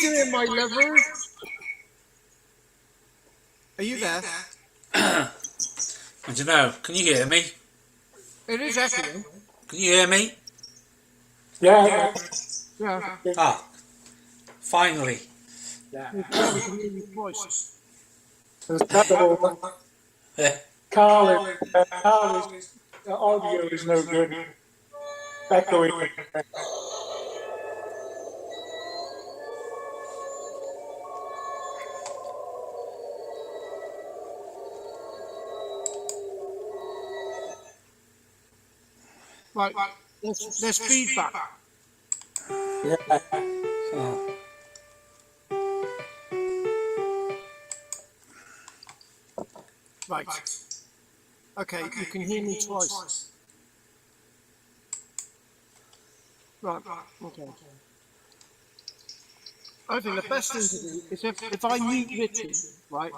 you doing, my lovers? Are you there? I don't know. Can you hear me? It is echoing. Can you hear me? Yeah, Yeah. Ah, finally. yeah. Now we can hear you twice. There's Carl. Eh, Carl is audio is no good. Echoing. Right. There's feedback. Yeah. oh, Right. Okay, you can hear me twice. Right. Okay. I think the best thing to do is if I mute Richard, right?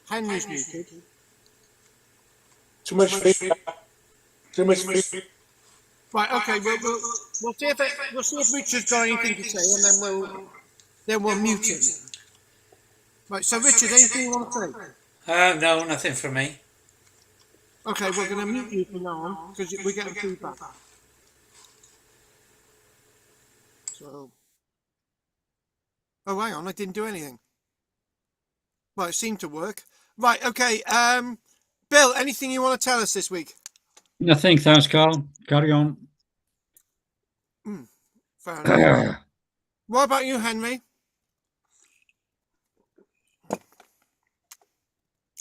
Henry's muted. Too much feedback. Too much feedback. Right. Okay. We'll see if we'll see if Richard's got anything to say, and then we'll mute him. Right. So Richard, anything you want to say? no, nothing from me. Okay, we're going to mute you from now on because we're getting feedback. So, oh, hang on, I didn't do anything. Well, it seemed to work. Right, okay. Bill, anything you want to tell us this week? Nothing, thanks, Carl. Carry on. Fair enough. What about you, Henry?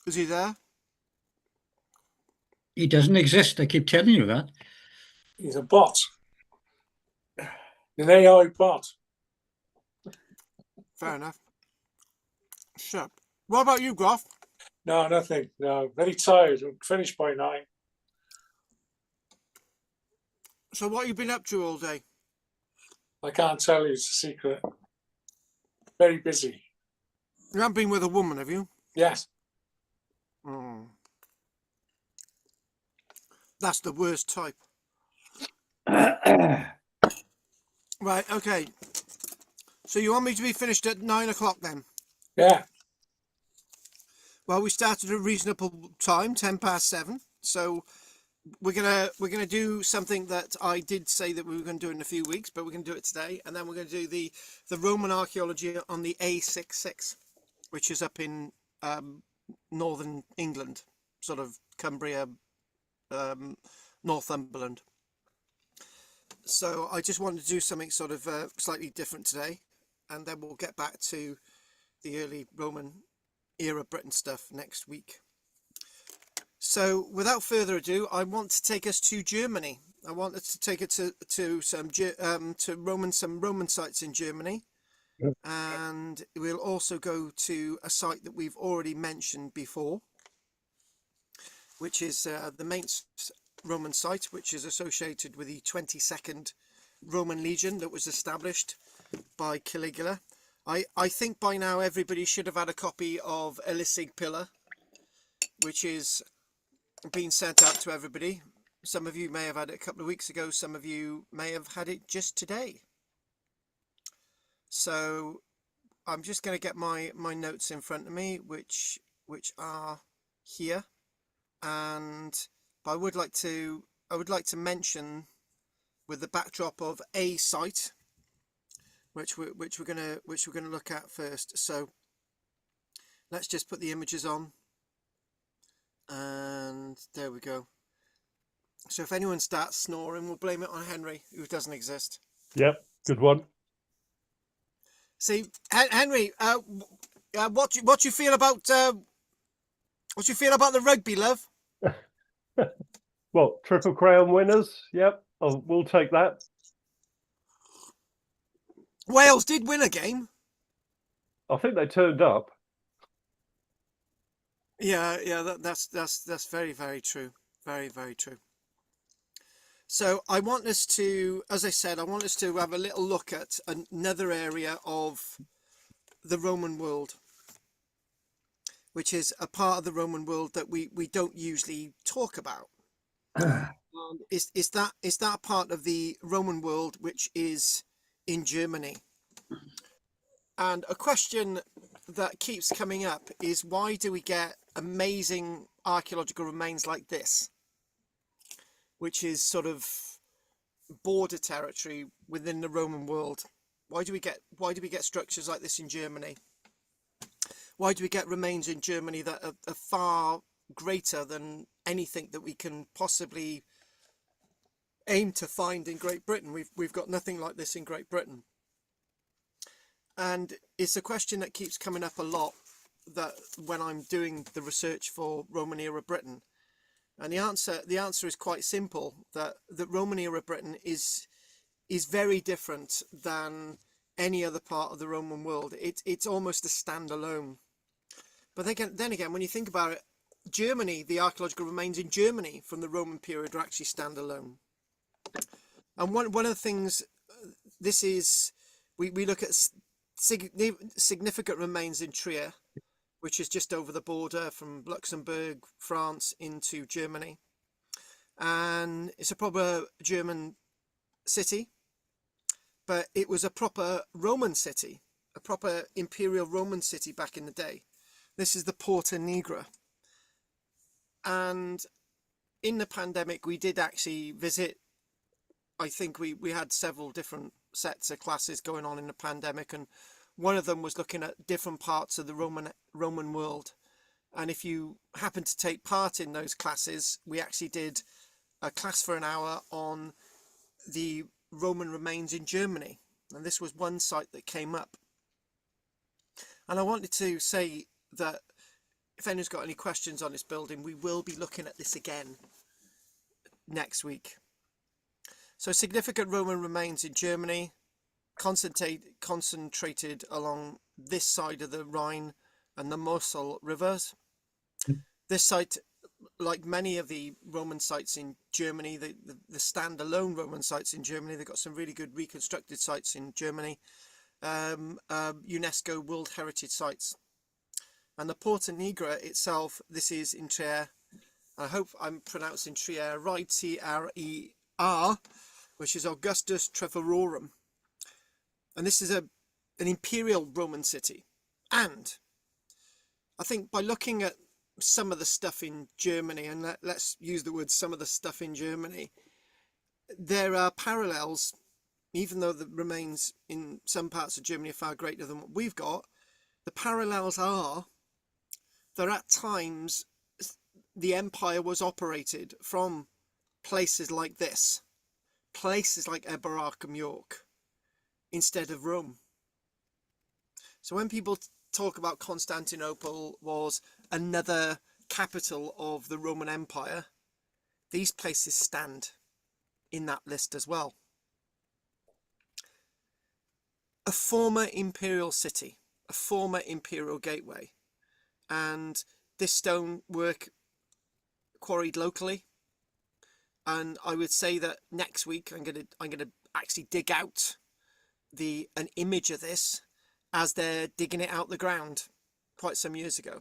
Is he there? He doesn't exist. I keep telling you that. He's a bot. An AI bot. Fair enough. Shut up. What about you, Groff? No, nothing. No, very tired. I'm finished by 9. So what have you been up to all day? I can't tell you. It's a secret. Very busy. You haven't been with a woman, have you? Yes. That's the worst type. Right, okay. So you want me to be finished at 9 o'clock then? Yeah. Well, we started at a reasonable time, 7:10. So we're gonna do something that I did say that we were going to do in a few weeks, but we're going to do it today, and then we're going to do the Roman archaeology on the A66, which is up in northern England, sort of Cumbria, Northumberland. So I just wanted to do something sort of slightly different today, and then we'll get back to the early Roman era Britain stuff next week. So without further ado, I want to take us to Germany. I want us to take it to some Roman sites in Germany, and we'll also go to a site that we've already mentioned before, which is the Mainz Roman site, which is associated with the 22nd Roman Legion that was established by Caligula. I think by now everybody should have had a copy of Elisig Pillar, which is being sent out to everybody. Some of you may have had it a couple of weeks ago. Some of you may have had it just today. So I'm just going to get my notes in front of me, which are here, and I would like to mention, with the backdrop of a site, which we're gonna look at first. So let's just put the images on, and there we go. So if anyone starts snoring, we'll blame it on Henry, who doesn't exist. Yep, good one. See, Henry, what you feel about the rugby, love? Well, Triple Crown winners. Yep, we'll take that. Wales did win a game. I think they turned up. Yeah, that's very, very true. Very, very true. So I want us to, as I said, I want us to have a little look at another area of the Roman world, which is a part of the Roman world that we don't usually talk about. And is that part of the Roman world which is in Germany? And a question that keeps coming up is, why do we get amazing archaeological remains like this, which is sort of border territory within the Roman world? Why do we get structures like this in Germany? Why do we get remains in Germany that are far greater than anything that we can possibly aim to find in Great Britain? We've got nothing like this in Great Britain. And it's a question that keeps coming up a lot, that when I'm doing the research for Roman era Britain. And the answer is quite simple, that Roman era Britain is very different than any other part of the Roman world. It's almost a standalone. But then again, when you think about it, Germany, the archaeological remains in Germany from the Roman period are actually standalone. And one of the things, this is, we look at significant remains in Trier, which is just over the border from Luxembourg, France into Germany. And it's a proper German city, but it was a proper Roman city, a proper imperial Roman city back in the day. This is the Porta Nigra. And in the pandemic, we did actually visit, I think we had several different sets of classes going on in the pandemic, and one of them was looking at different parts of the Roman world. And if you happen to take part in those classes, we actually did a class for an hour on the Roman remains in Germany, and this was one site that came up. And I wanted to say that if anyone's got any questions on this building, we will be looking at this again next week. So significant Roman remains in Germany, concentrated along this side of the Rhine and the Mosel rivers. This site, like many of the Roman sites in Germany, the standalone Roman sites in Germany, they've got some really good reconstructed sites in Germany, UNESCO World Heritage Sites. And the Porta Nigra itself, this is in Trier. I hope I'm pronouncing Trier right, T-R-E-R, which is Augustus Treverorum. And this is an imperial Roman city. And I think by looking at some of the stuff in Germany, and let's use the word some of the stuff in Germany, there are parallels, even though the remains in some parts of Germany are far greater than what we've got. The parallels are that at times the empire was operated from places like this, places like Eberacum, York, instead of Rome. So when people talk about Constantinople was another capital of the Roman Empire, these places stand in that list as well. A former imperial city, a former imperial gateway, and this stonework quarried locally. And I would say that next week I'm gonna actually dig out an image of this as they're digging it out the ground quite some years ago.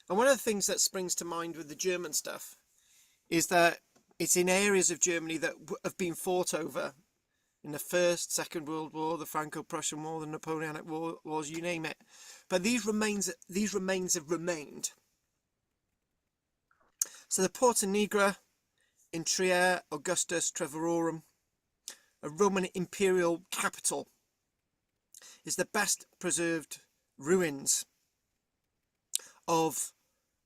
And one of the things that springs to mind with the German stuff is that it's in areas of Germany that have been fought over in the First, Second World War, the Franco-Prussian War, the Napoleonic Wars, you name it. But these remains have remained. So the Porta Nigra in Trier, Augustus Treverorum, a Roman imperial capital, is the best preserved ruins of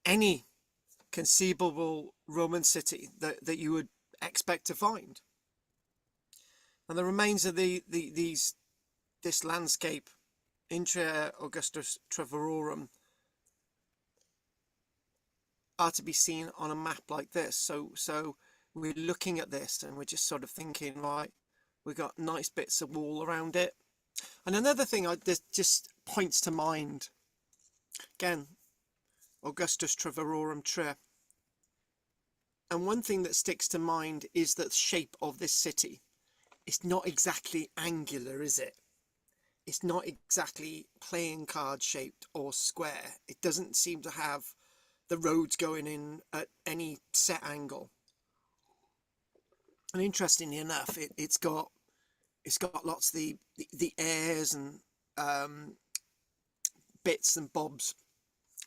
any conceivable Roman city that you would expect to find. And the remains of this landscape in Trier, Augustus Treverorum, are to be seen on a map like this. So we're looking at this and we're just sort of thinking, right, we've got nice bits of wall around it. And another thing that just points to mind, again, Augustus Treverorum, Trier. And one thing that sticks to mind is the shape of this city. It's not exactly angular, is it? It's not exactly playing card shaped or square. It doesn't seem to have the roads going in at any set angle. And interestingly enough, it's got lots of the airs and bits and bobs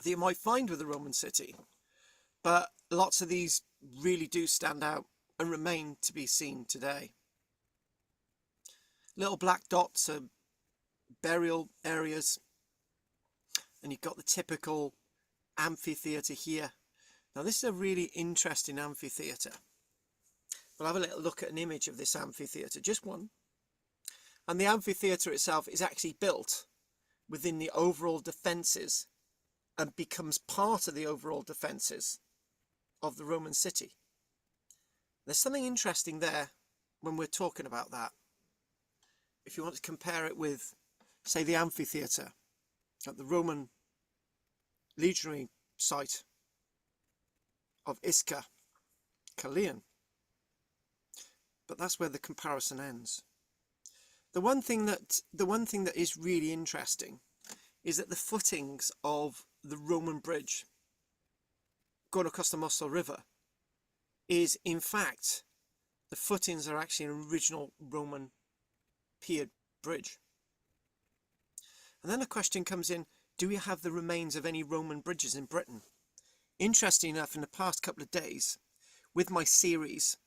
that you might find with a Roman city, but lots of these really do stand out and remain to be seen today. Little black dots are burial areas, and you've got the typical amphitheatre here. Now this is a really interesting amphitheatre. We'll have a little look at an image of this amphitheatre, just one. And the amphitheatre itself is actually built within the overall defences and becomes part of the overall defences of the Roman city. There's something interesting there when we're talking about that. If you want to compare it with, say, the amphitheatre at the Roman legionary site of Isca, Caerleon. But that's where the comparison ends. The one thing that is really interesting is that the footings of the Roman bridge going across the Mosel River is, in fact, the footings are actually an original Roman piered bridge. And then the question comes in, do we have the remains of any Roman bridges in Britain? Interesting enough, in the past couple of days, with my series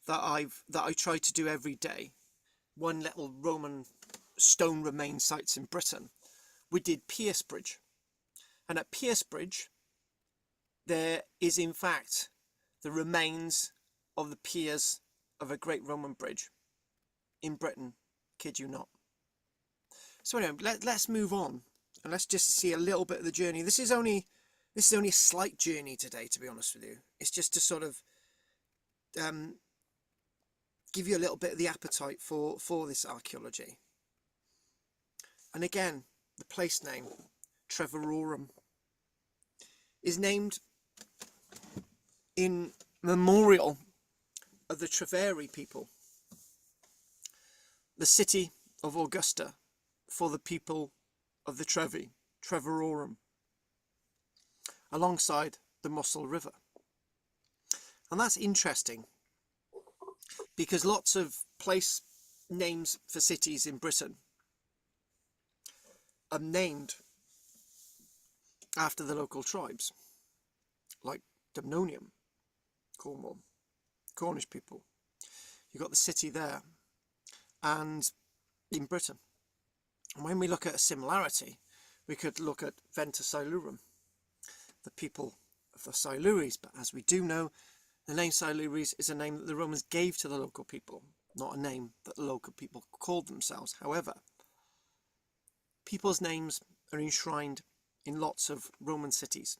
that I try to do every day, one little Roman stone remain sites in Britain, we did Pierce Bridge. And at Pierce Bridge, there is in fact the remains of the piers of a great Roman bridge in Britain, kid you not. So anyway, let's move on and let's just see a little bit of the journey. This is only a slight journey today, to be honest with you. It's just to sort of give you a little bit of the appetite for this archaeology. And again, the place name, Treverorum, is named in memorial of the Treveri people, the city of Augusta for the people of the Trevi, Treverorum, alongside the Mosel River. And that's interesting because lots of place names for cities in Britain are named after the local tribes, like Dumnonium, Cornwall, Cornish people. You've got the city there, and in Britain. And when we look at a similarity, we could look at Venta Silurum, the people of the Siluries. But as we do know, the name Siluries is a name that the Romans gave to the local people, not a name that the local people called themselves. However, people's names are enshrined in lots of Roman cities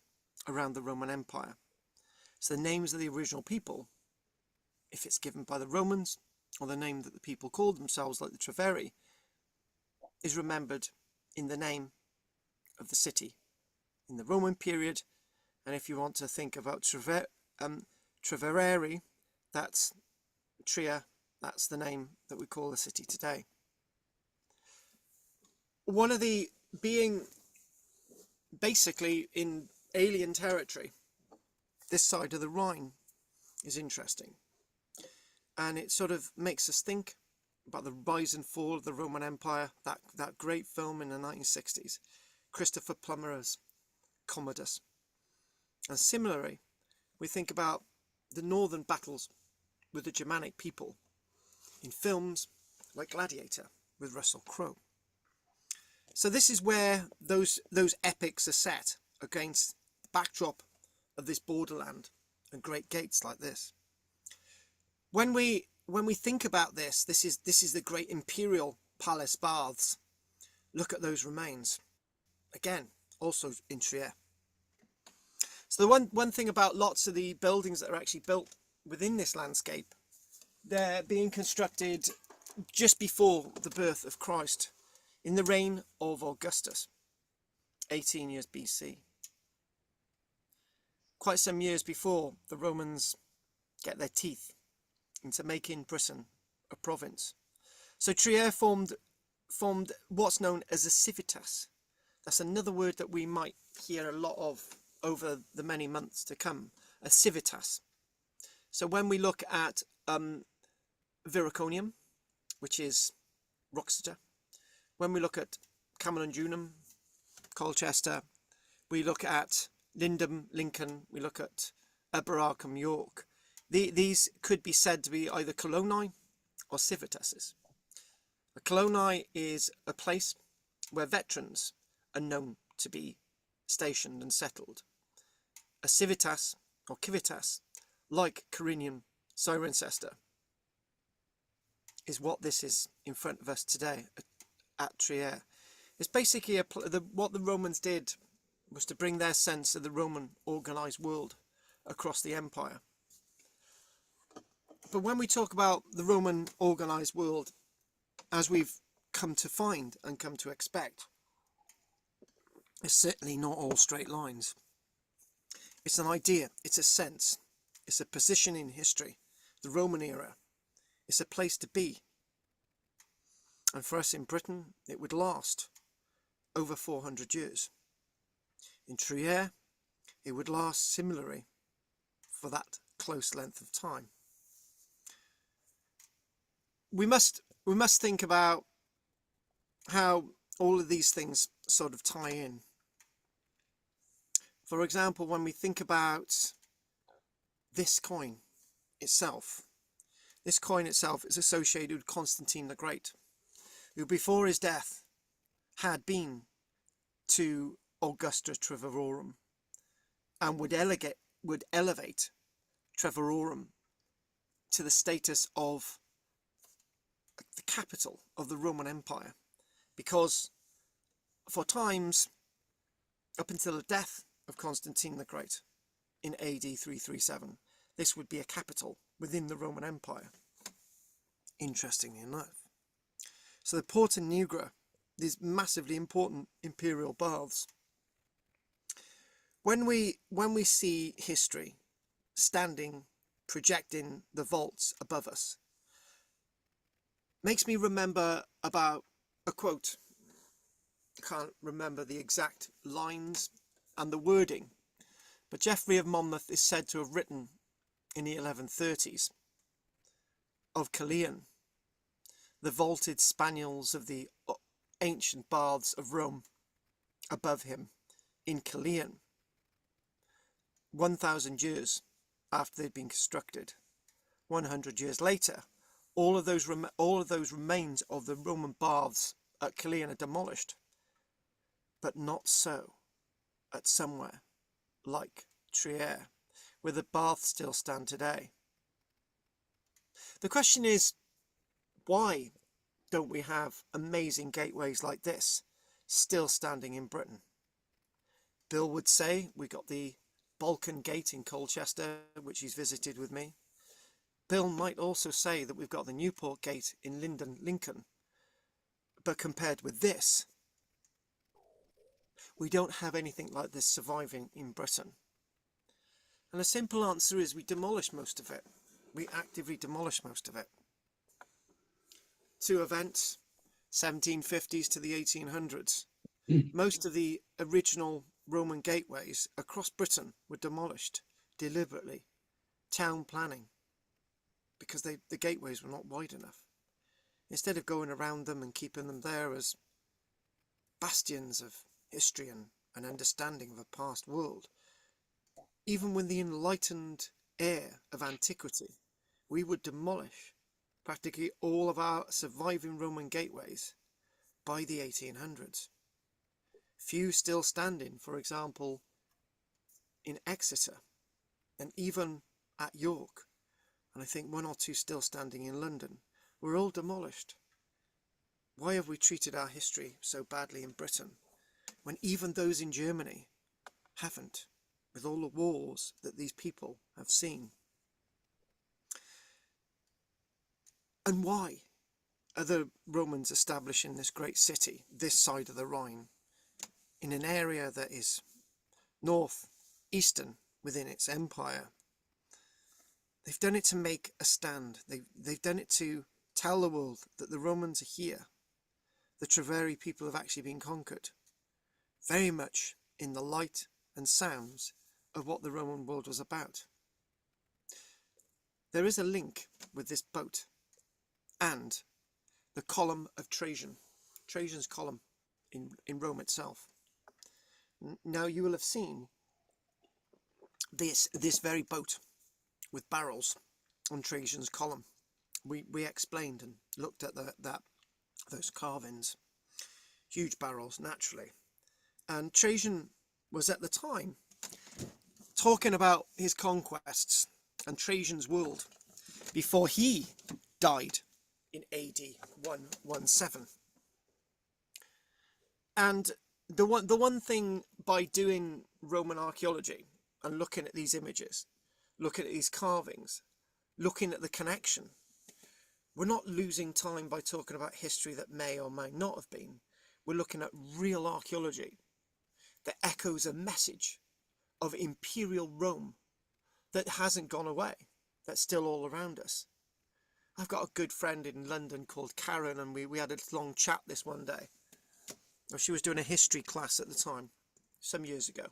around the Roman Empire. So the names of the original people, if it's given by the Romans, or the name that the people called themselves, like the Treveri, is remembered in the name of the city in the Roman period. And if you want to think about Trevereri, that's Trier, that's the name that we call the city today. One of the being basically in alien territory, this side of the Rhine is interesting. And it sort of makes us think about the rise and fall of the Roman Empire, that great film in the 1960s, Christopher Plummer's Commodus. And similarly, we think about the northern battles with the Germanic people in films like Gladiator with Russell Crowe. So this is where those epics are set, against the backdrop of this borderland and great gates like this. When we think about this is the great imperial palace baths. Look at those remains. Again, also in Trier. So the one thing about lots of the buildings that are actually built within this landscape, they're being constructed just before the birth of Christ, in the reign of Augustus, 18 years BC. Quite some years before the Romans get their teeth into making Britain a province. So Trier formed what's known as a civitas. That's another word that we might hear a lot of over the many months to come, a civitas. So when we look at Viraconium, which is Wroxeter. When we look at Camelon-Dunham, Colchester, we look at Lindham, Lincoln, we look at Eberarkham, York. These could be said to be either coloni or civitases. A coloni is a place where veterans are known to be stationed and settled. A civitas or civitas, like Corinium, Cirencester, is what this is in front of us today at Trier. It's basically what the Romans did was to bring their sense of the Roman organised world across the empire. But when we talk about the Roman organised world, as we've come to find and come to expect, it's certainly not all straight lines. It's an idea, it's a sense, it's a position in history, the Roman era. It's a place to be. And for us in Britain, it would last over 400 years. In Trier, it would last similarly for that close length of time. We must think about how all of these things sort of tie in. For example, when we think about this coin itself, this coin itself is associated with Constantine the Great, who before his death had been to Augusta Treverorum and would elevate Treverorum to the status of the capital of the Roman Empire, because for times up until the death of Constantine the Great in AD 337, this would be a capital within the Roman Empire, interestingly enough. So the Porta Nigra, these massively important imperial baths, when we see history standing, projecting the vaults above us, makes me remember about a quote. I can't remember the exact lines and the wording, but Geoffrey of Monmouth is said to have written in the 1130s of Caerleon, the vaulted spaniels of the ancient baths of Rome above him in Caerleon, 1,000 years after they'd been constructed. 100 years later, all of those remains of the Roman baths at Caerleon are demolished, but not so at somewhere like Trier, where the baths still stand today. The question is, why don't we have amazing gateways like this still standing in Britain? Bill would say we got the Balkan Gate in Colchester, which he's visited with me. Bill might also say that we've got the Newport Gate in Lindon, Lincoln. But compared with this, we don't have anything like this surviving in Britain. And the simple answer is we demolish most of it. We actively demolish most of it. Two events, 1750s to the 1800s. Most of the original Roman gateways across Britain were demolished deliberately. Town planning. Because the gateways were not wide enough. Instead of going around them and keeping them there as bastions of history and understanding of a past world, even with the enlightened air of antiquity, we would demolish practically all of our surviving Roman gateways by the 1800s. Few still standing, for example, in Exeter and even at York, and I think one or two still standing in London, were all demolished. Why have we treated our history so badly in Britain, when even those in Germany haven't, with all the wars that these people have seen? And why are the Romans establishing this great city, this side of the Rhine, in an area that is north-eastern within its empire? They've done it to make a stand. They've done it to tell the world that the Romans are here. The Treveri people have actually been conquered. Very much in the light and sounds of what the Roman world was about. There is a link with this boat and the column of Trajan, Trajan's column in Rome itself. Now you will have seen this very boat with barrels on Trajan's column. We explained and looked at those carvings, huge barrels naturally, and Trajan was at the time talking about his conquests and Trajan's world before he died in AD 117. And the one thing by doing Roman archaeology and looking at these images, looking at these carvings, looking at the connection, we're not losing time by talking about history that may or may not have been. We're looking at real archaeology that echoes a message of imperial Rome that hasn't gone away, that's still all around us. I've got a good friend in London called Karen, and we had a long chat this one day. She was doing a history class at the time, some years ago.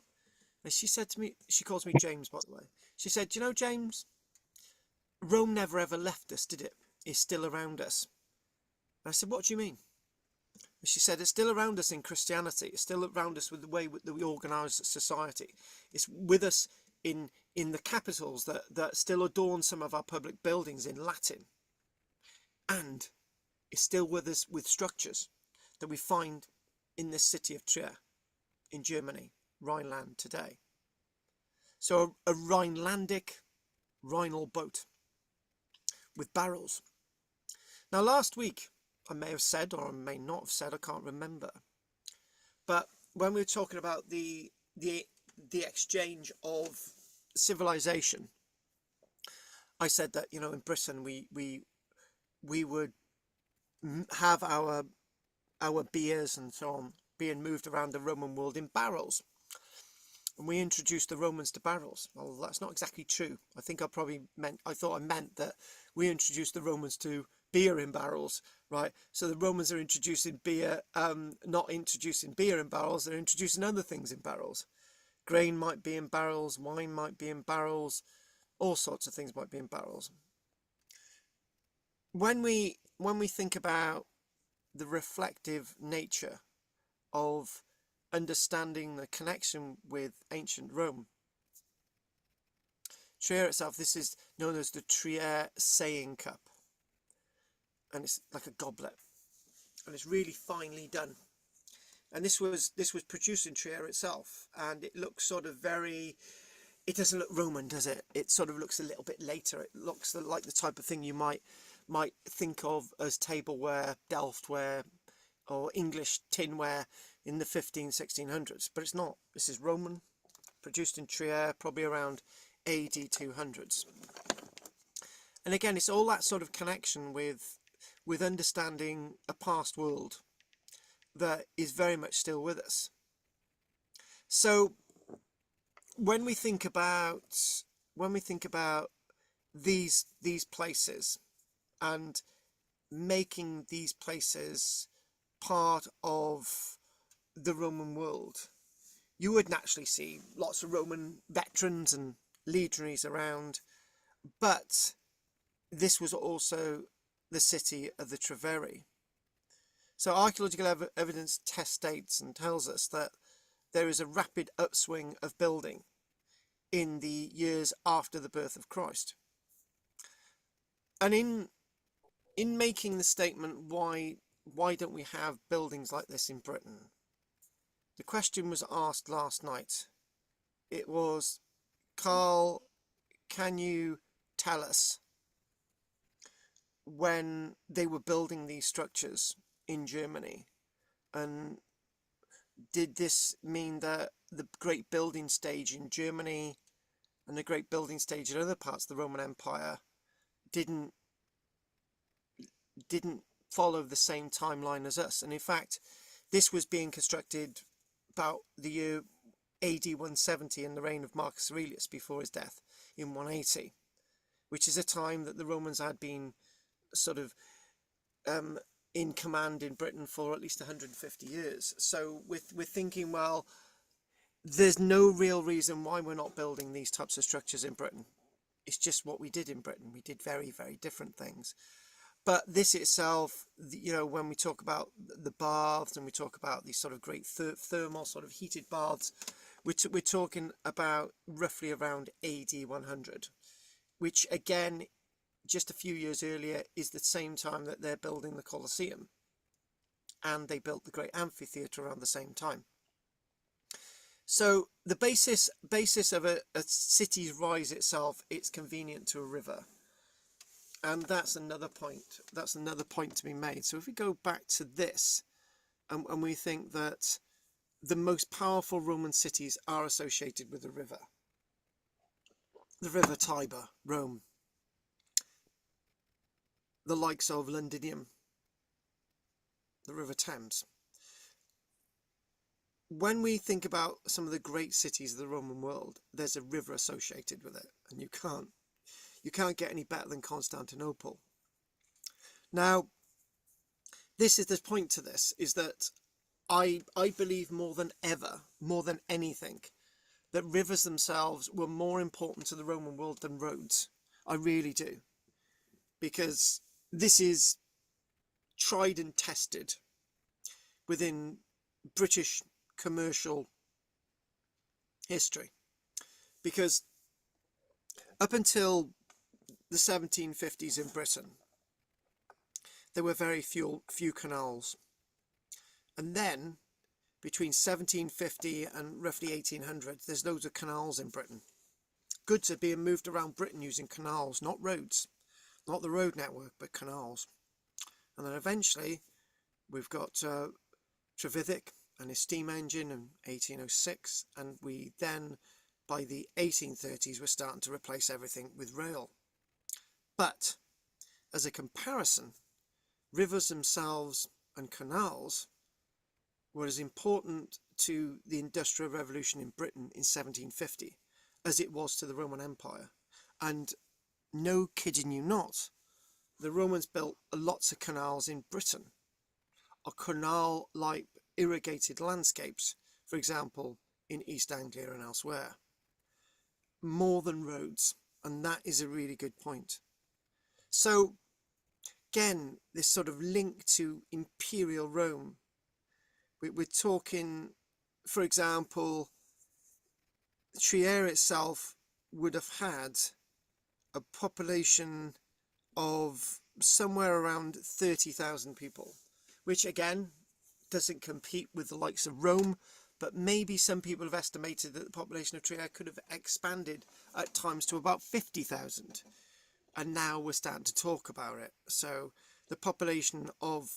And she said to me, she calls me James, by the way. She said, "Do you know, James, Rome never ever left us, did it? It's still around us." And I said, "What do you mean?" And she said, "It's still around us in Christianity. It's still around us with the way that we organise society. It's with us in the capitals that still adorn some of our public buildings in Latin. And it's still with us with structures that we find in this city of Trier, in Germany, Rhineland today." So a Rhinelandic Rhinal boat with barrels. Now last week, I may have said, or I may not have said, I can't remember, but when we were talking about the exchange of civilization, I said that, you know, in Britain we would have our beers and so on being moved around the Roman world in barrels, and we introduced the Romans to barrels. Well, that's not exactly true. I think I thought I meant that we introduced the Romans to beer in barrels, right? So the Romans are introducing beer, not introducing beer in barrels, they're introducing other things in barrels. Grain might be in barrels, wine might be in barrels, all sorts of things might be in barrels. When we think about the reflective nature of understanding the connection with ancient Rome, Trier itself, this is known as the Trier saying cup, and it's like a goblet, and it's really finely done. And this was produced in Trier itself, and it looks sort of it doesn't look Roman, does it? It sort of looks a little bit later. It looks like the type of thing you might think of as tableware, Delftware, or English tinware in the 1600s, but it's not. This is Roman, produced in Trier, probably around AD 200s. And again, it's all that sort of connection with understanding a past world that is very much still with us. So when we think about these places and making these places part of the Roman world, you would naturally see lots of Roman veterans and legionaries around, but this was also the city of the Treveri. So archaeological evidence testates and tells us that there is a rapid upswing of building in the years after the birth of Christ. And in making the statement, why don't we have buildings like this in Britain? The question was asked last night. It was, Carl, can you tell us when they were building these structures in Germany, and did this mean that the great building stage in Germany and the great building stage in other parts of the Roman Empire didn't follow the same timeline as us? And in fact, this was being constructed about the year AD 170 in the reign of Marcus Aurelius before his death in 180, which is a time that the Romans had been sort of in command in Britain for at least 150 years. So we're thinking, well, there's no real reason why we're not building these types of structures in Britain. It's just what we did in Britain. We did very, very different things. But this itself, you know, when we talk about the baths and we talk about these sort of great thermal sort of heated baths, we're talking about roughly around AD 100, which again, just a few years earlier, is the same time that they're building the Colosseum, and they built the great amphitheatre around the same time. So the basis of a city's rise itself, it's convenient to a river. And that's another point. That's another point to be made. So if we go back to this, and we think that the most powerful Roman cities are associated with the river Tiber, Rome, the likes of Londinium, the River Thames. When we think about some of the great cities of the Roman world, there's a river associated with it, and you can't get any better than Constantinople. Now, this is the point to this, is that I believe more than ever, more than anything, that rivers themselves were more important to the Roman world than roads. I really do. Because this is tried and tested within British commercial history. Because up until the 1750s in Britain, there were very few canals. And then, between 1750 and roughly 1800, there's loads of canals in Britain. Goods are being moved around Britain using canals, not roads. Not the road network, but canals. And then eventually, we've got Trevithick and his steam engine in 1806. And we then, by the 1830s, we're starting to replace everything with rail. But, as a comparison, rivers themselves and canals were as important to the Industrial Revolution in Britain in 1750 as it was to the Roman Empire. And no kidding you not, the Romans built lots of canals in Britain, or canal-like irrigated landscapes, for example, in East Anglia and elsewhere, more than roads. And that is a really good point. So, again, this sort of link to Imperial Rome. We're talking, for example, Trier itself would have had a population of somewhere around 30,000 people, which again doesn't compete with the likes of Rome, but maybe some people have estimated that the population of Trier could have expanded at times to about 50,000. And now we're starting to talk about it. So the population of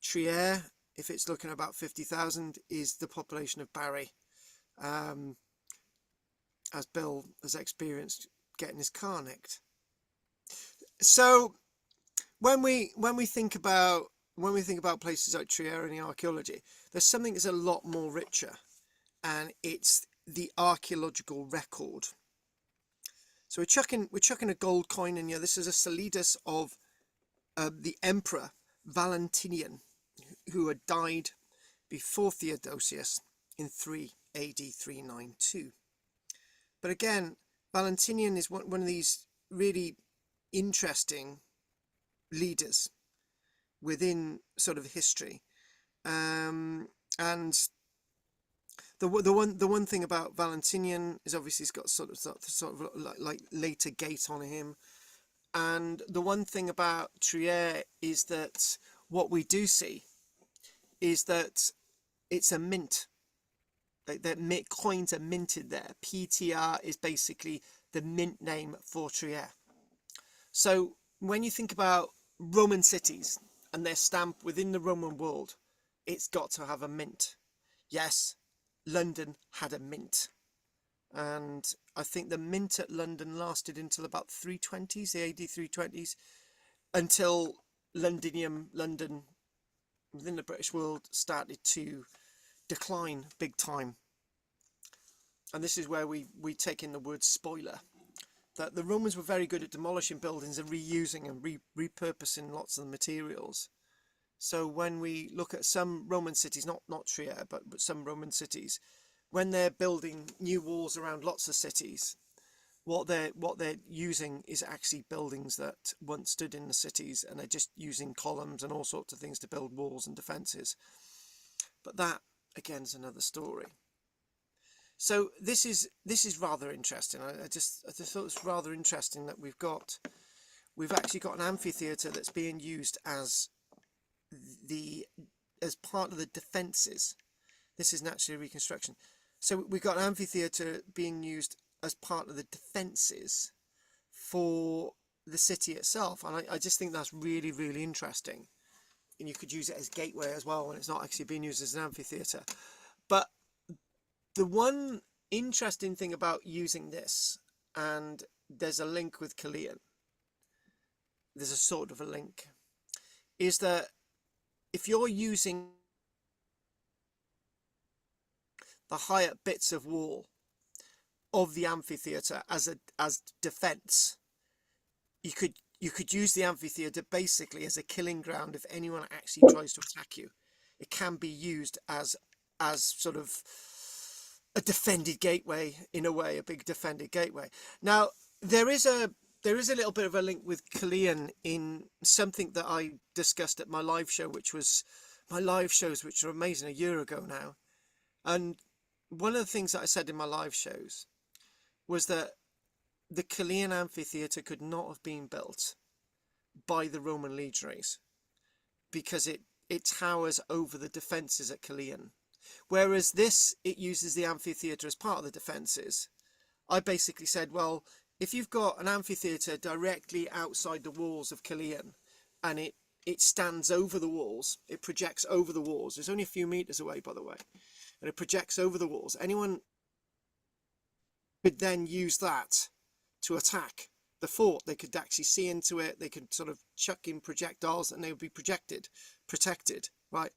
Trier, if it's looking at about 50,000, is the population of Barry, as Bill has experienced getting his car nicked. So when we think about places like Trier and the archaeology, there's something that's a lot more richer, and it's the archaeological record. So we're chucking a gold coin in here. This is a solidus of the Emperor Valentinian, who had died before Theodosius in 3 AD 392. But again, Valentinian is one of these really interesting leaders within sort of history, and the one thing about Valentinian is obviously he's got sort of like later gate on him. And the one thing about Trier is that what we do see is that it's a mint. That coins are minted there. PTR is basically the mint name for Trier. So when you think about Roman cities and their stamp within the Roman world, it's got to have a mint. Yes, London had a mint. And I think the mint at London lasted until about 320s, the AD 320s, until Londinium, London, within the British world, started to decline big time. And this is where we take in the word spoiler, that the Romans were very good at demolishing buildings and reusing and repurposing lots of the materials. So when we look at some Roman cities, not Trier, but some Roman cities, when they're building new walls around lots of cities, what they're using is actually buildings that once stood in the cities, and they're just using columns and all sorts of things to build walls and defenses. But that again is another story. So this is rather interesting. I just thought it's rather interesting that we've actually got an amphitheatre that's being used as part of the defences. This is naturally a reconstruction. So we've got an amphitheatre being used as part of the defences for the city itself, and I just think that's really, really interesting. And you could use it as gateway as well when it's not actually being used as an amphitheatre. But the one interesting thing about using this, and there's a link with Killeen, there's a sort of a link, is that if you're using the higher bits of wall of the amphitheatre as defence, you could use the amphitheatre basically as a killing ground if anyone actually tries to attack you. It can be used as sort of a defended gateway, in a way, a big defended gateway. Now there is a little bit of a link with Killeen in something that I discussed at my live show, which are amazing, a year ago now. And one of the things that I said in my live shows was that the Killeen amphitheatre could not have been built by the Roman legionaries because it towers over the defences at Killeen. Whereas this, it uses the amphitheatre as part of the defences. I basically said, well, if you've got an amphitheatre directly outside the walls of Killeen, and it stands over the walls, it projects over the walls, it's only a few metres away, by the way, and it projects over the walls, anyone could then use that to attack the fort. They could actually see into it, they could sort of chuck in projectiles and they would be protected, right?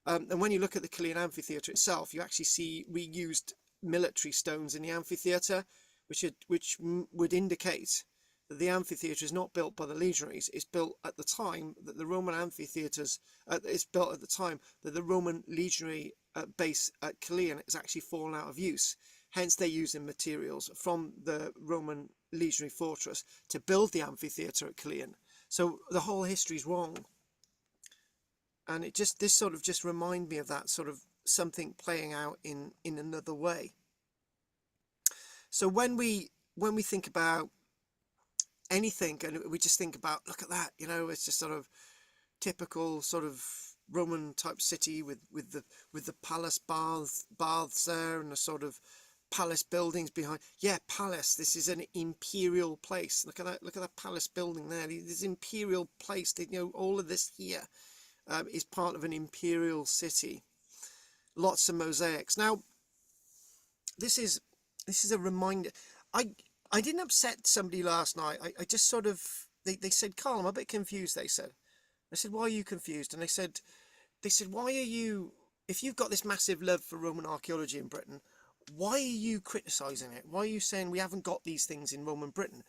And when you look at the Killeen amphitheatre itself, you actually see reused military stones in the amphitheatre, which would indicate that the amphitheatre is not built by the legionaries. It's built at the time that the Roman amphitheatres, it's built at the time that the Roman legionary base at Killeen is actually fallen out of use. Hence, they're using materials from the Roman legionary fortress to build the amphitheatre at Killeen. So the whole history is wrong. And this sort of just remind me of that sort of something playing out in another way. So when we think about anything, and we just think about, look at that, it's just sort of typical sort of Roman type city with the palace baths there, and the sort of palace buildings behind. Yeah, palace. This is an imperial place. Look at that palace building there. This imperial place. All of this here is part of an imperial city. Lots of mosaics. Now, this is a reminder. I didn't upset somebody last night. I just sort of, they said, Carl, I'm a bit confused, they said. I said, why are you confused? And they said, why are you, if you've got this massive love for Roman archaeology in Britain, why are you criticising it? Why are you saying we haven't got these things in Roman Britain?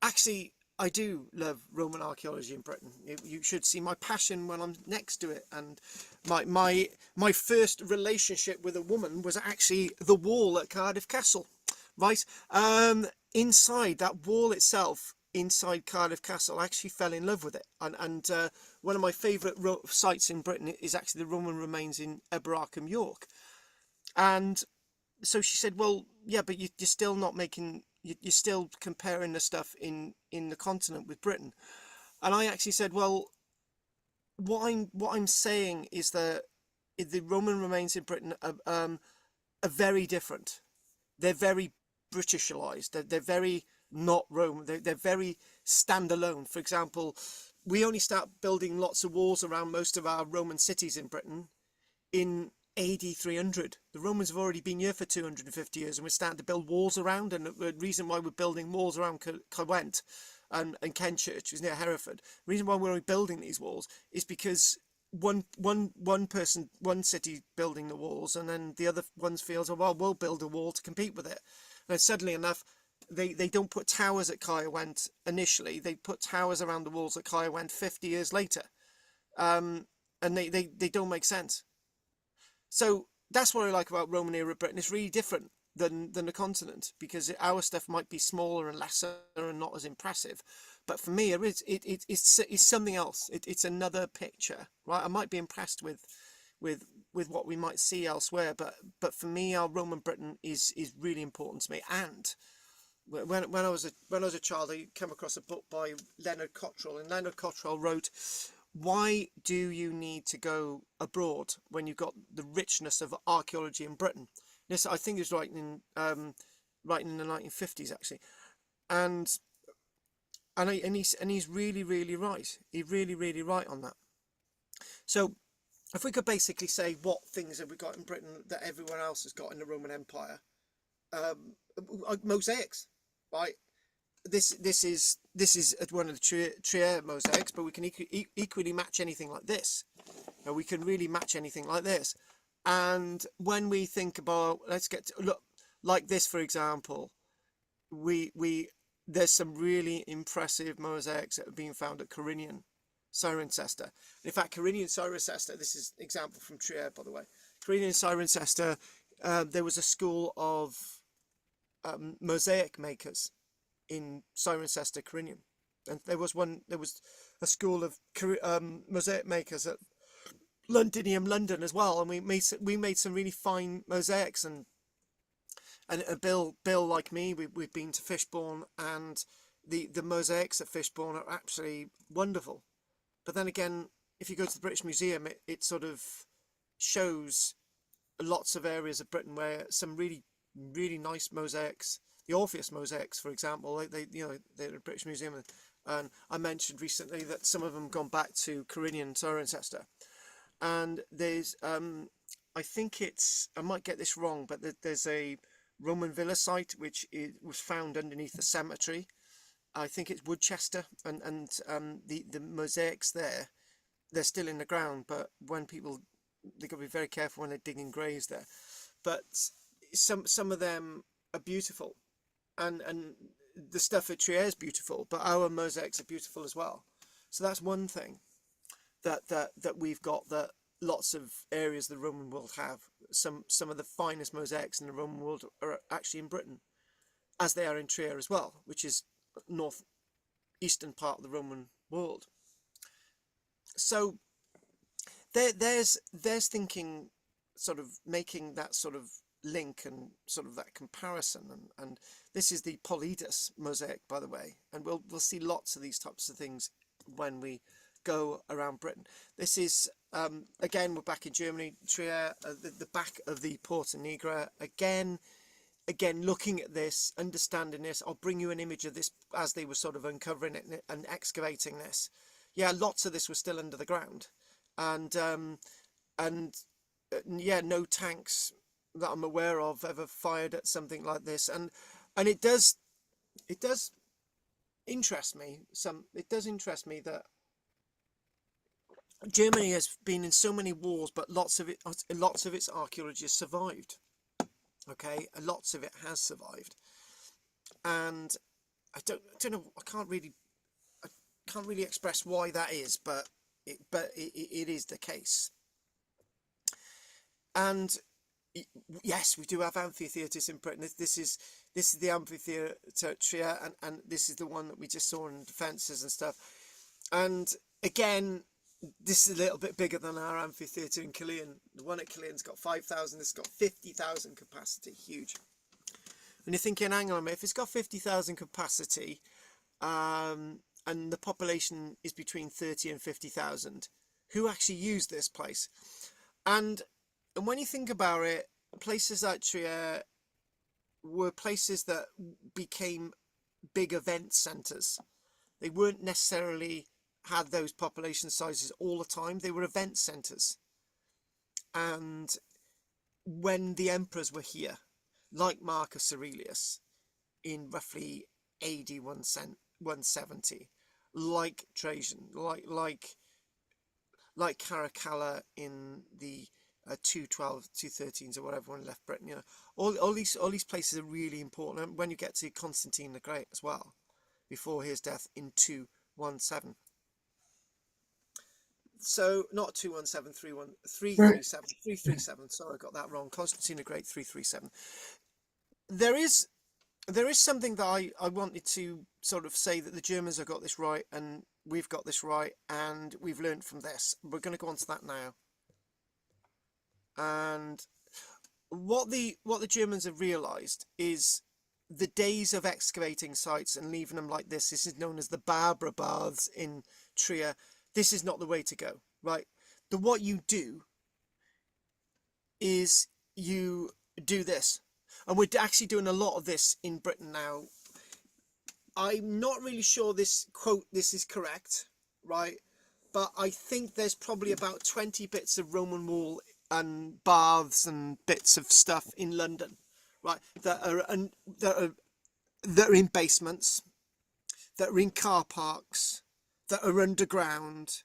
Actually, I do love Roman archaeology in Britain. You should see my passion when I'm next to it. And my first relationship with a woman was actually the wall at Cardiff Castle, right? Inside that wall itself, inside Cardiff Castle, I actually fell in love with it. And one of my favourite sites in Britain is actually the Roman remains in Eberacombe, York. And so she said, well, yeah, but you're still not making, you're still comparing the stuff in the continent with Britain. And I actually said, well, what I'm saying is that the Roman remains in Britain are very different. They're very Britishalized. They're very not Roman. They're very standalone. For example, we only start building lots of walls around most of our Roman cities in Britain in AD 300. The Romans have already been here for 250 years, and we're starting to build walls around. And the reason why we're building walls around Caerwent and Kenchurch, which is near Hereford, the reason why we're only building these walls is because one city building the walls, and then the other ones feels, oh, well, we'll build a wall to compete with it. And suddenly enough, they don't put towers at Caerwent initially. They put towers around the walls at Caerwent 50 years later, and they don't make sense. So that's what I like about Roman era Britain. It's really different. than the continent, because our stuff might be smaller and lesser and not as impressive. But for me, it's something else. It's another picture, right? I might be impressed with what we might see elsewhere, but for me, our Roman Britain is really important to me. And when I was a child, I came across a book by Leonard Cottrell, and Leonard Cottrell wrote, "Why do you need to go abroad when you've got the richness of archaeology in Britain?" This, I think, is writing in the 1950s, actually, and he's really right. He's really right on that. So, if we could basically say what things have we got in Britain that everyone else has got in the Roman Empire, mosaics, right? This is one of the Trier mosaics, but we can equally match anything like this. And we can really match anything like this. And when we think about, let's get to look like this, for example, there's some really impressive mosaics that have been found at Carinian Cirencester. In fact, Carinian Cirencester, this is an example from Trier, by the way. Carinian Cirencester, there was a school of mosaic makers in Cirencester, Carinian, and there was a school of mosaic makers at Londinium, London, as well, and we made some really fine mosaics. And Bill, like me, we've been to Fishbourne, and the mosaics at Fishbourne are absolutely wonderful. But then again, if you go to the British Museum, it sort of shows lots of areas of Britain where some really nice mosaics, the Orpheus mosaics, for example, they're at the British Museum, and I mentioned recently that some of them gone back to Carinian Cirencester. And there's I think I might get this wrong, but there's a Roman villa site which was found underneath the cemetery. I think it's Woodchester, and the mosaics there, they're still in the ground, but when people, they've got to be very careful when they're digging graves there. But some of them are beautiful, and the stuff at Trier is beautiful, but our mosaics are beautiful as well. So that's one thing that we've got, that lots of areas of the Roman world have. Some of the finest mosaics in the Roman world are actually in Britain, as they are in Trier as well, which is northeastern part of the Roman world. So there's thinking, sort of making that sort of link and sort of that comparison, and this is the Polyidus mosaic, by the way, and we'll see lots of these types of things when we go around Britain. This is again, we're back in Germany, Trier, the back of the Porta Nigra. Again, looking at this, understanding this, I'll bring you an image of this as they were sort of uncovering it and excavating this. Yeah, lots of this was still under the ground, and yeah, no tanks that I'm aware of ever fired at something like this, and it does interest me. It does interest me that Germany has been in so many wars, but lots of its archaeology has survived. Okay, lots of it has survived, and I don't know. I can't really express why that is, but it is the case. And yes, we do have amphitheatres in Britain. This is the amphitheatre at Trier, and this is the one that we just saw in defences and stuff. And again, this is a little bit bigger than our amphitheatre in Killeen. The one at Killeen's got 5,000. This has got 50,000 capacity. Huge. And you're thinking, hang on a minute, if it's got 50,000 capacity, and the population is between 30 and 50,000, who actually use this place? And when you think about it, places like Trier were places that became big event centres. They weren't necessarily had those population sizes all the time. They were event centres. And when the emperors were here, like Marcus Aurelius in roughly AD 170, like Trajan, like Caracalla in the 212, 213s, or whatever, when he left Britain. All these places are really important. And when you get to Constantine the Great as well, before his death in 217. So not 217, 337. Sorry, I got that wrong. Constantine the Great, 337. there is something that I wanted to sort of say, that the Germans have got this right and we've got this right, and we've learned from this. We're going to go on to that now. And what the Germans have realised is the days of excavating sites and leaving them like this is known as the Barbara Baths in Trier. This is not the way to go, right? What you do is you do this. And we're actually doing a lot of this in Britain now. I'm not really sure this is correct, right? But I think there's probably about 20 bits of Roman wall and baths and bits of stuff in London, right? That are in basements, that are in car parks, that are underground,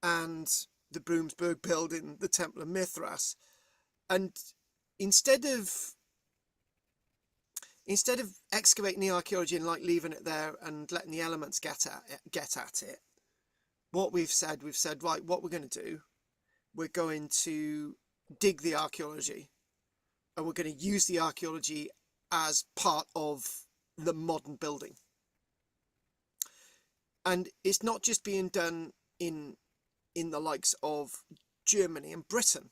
and the Bloomsburg building, the Temple of Mithras. And instead of excavating the archaeology and like leaving it there and letting the elements get at it, what we've said, right, what we're going to do, we're going to dig the archaeology, and we're going to use the archaeology as part of the modern building. And it's not just being done in the likes of Germany and Britain.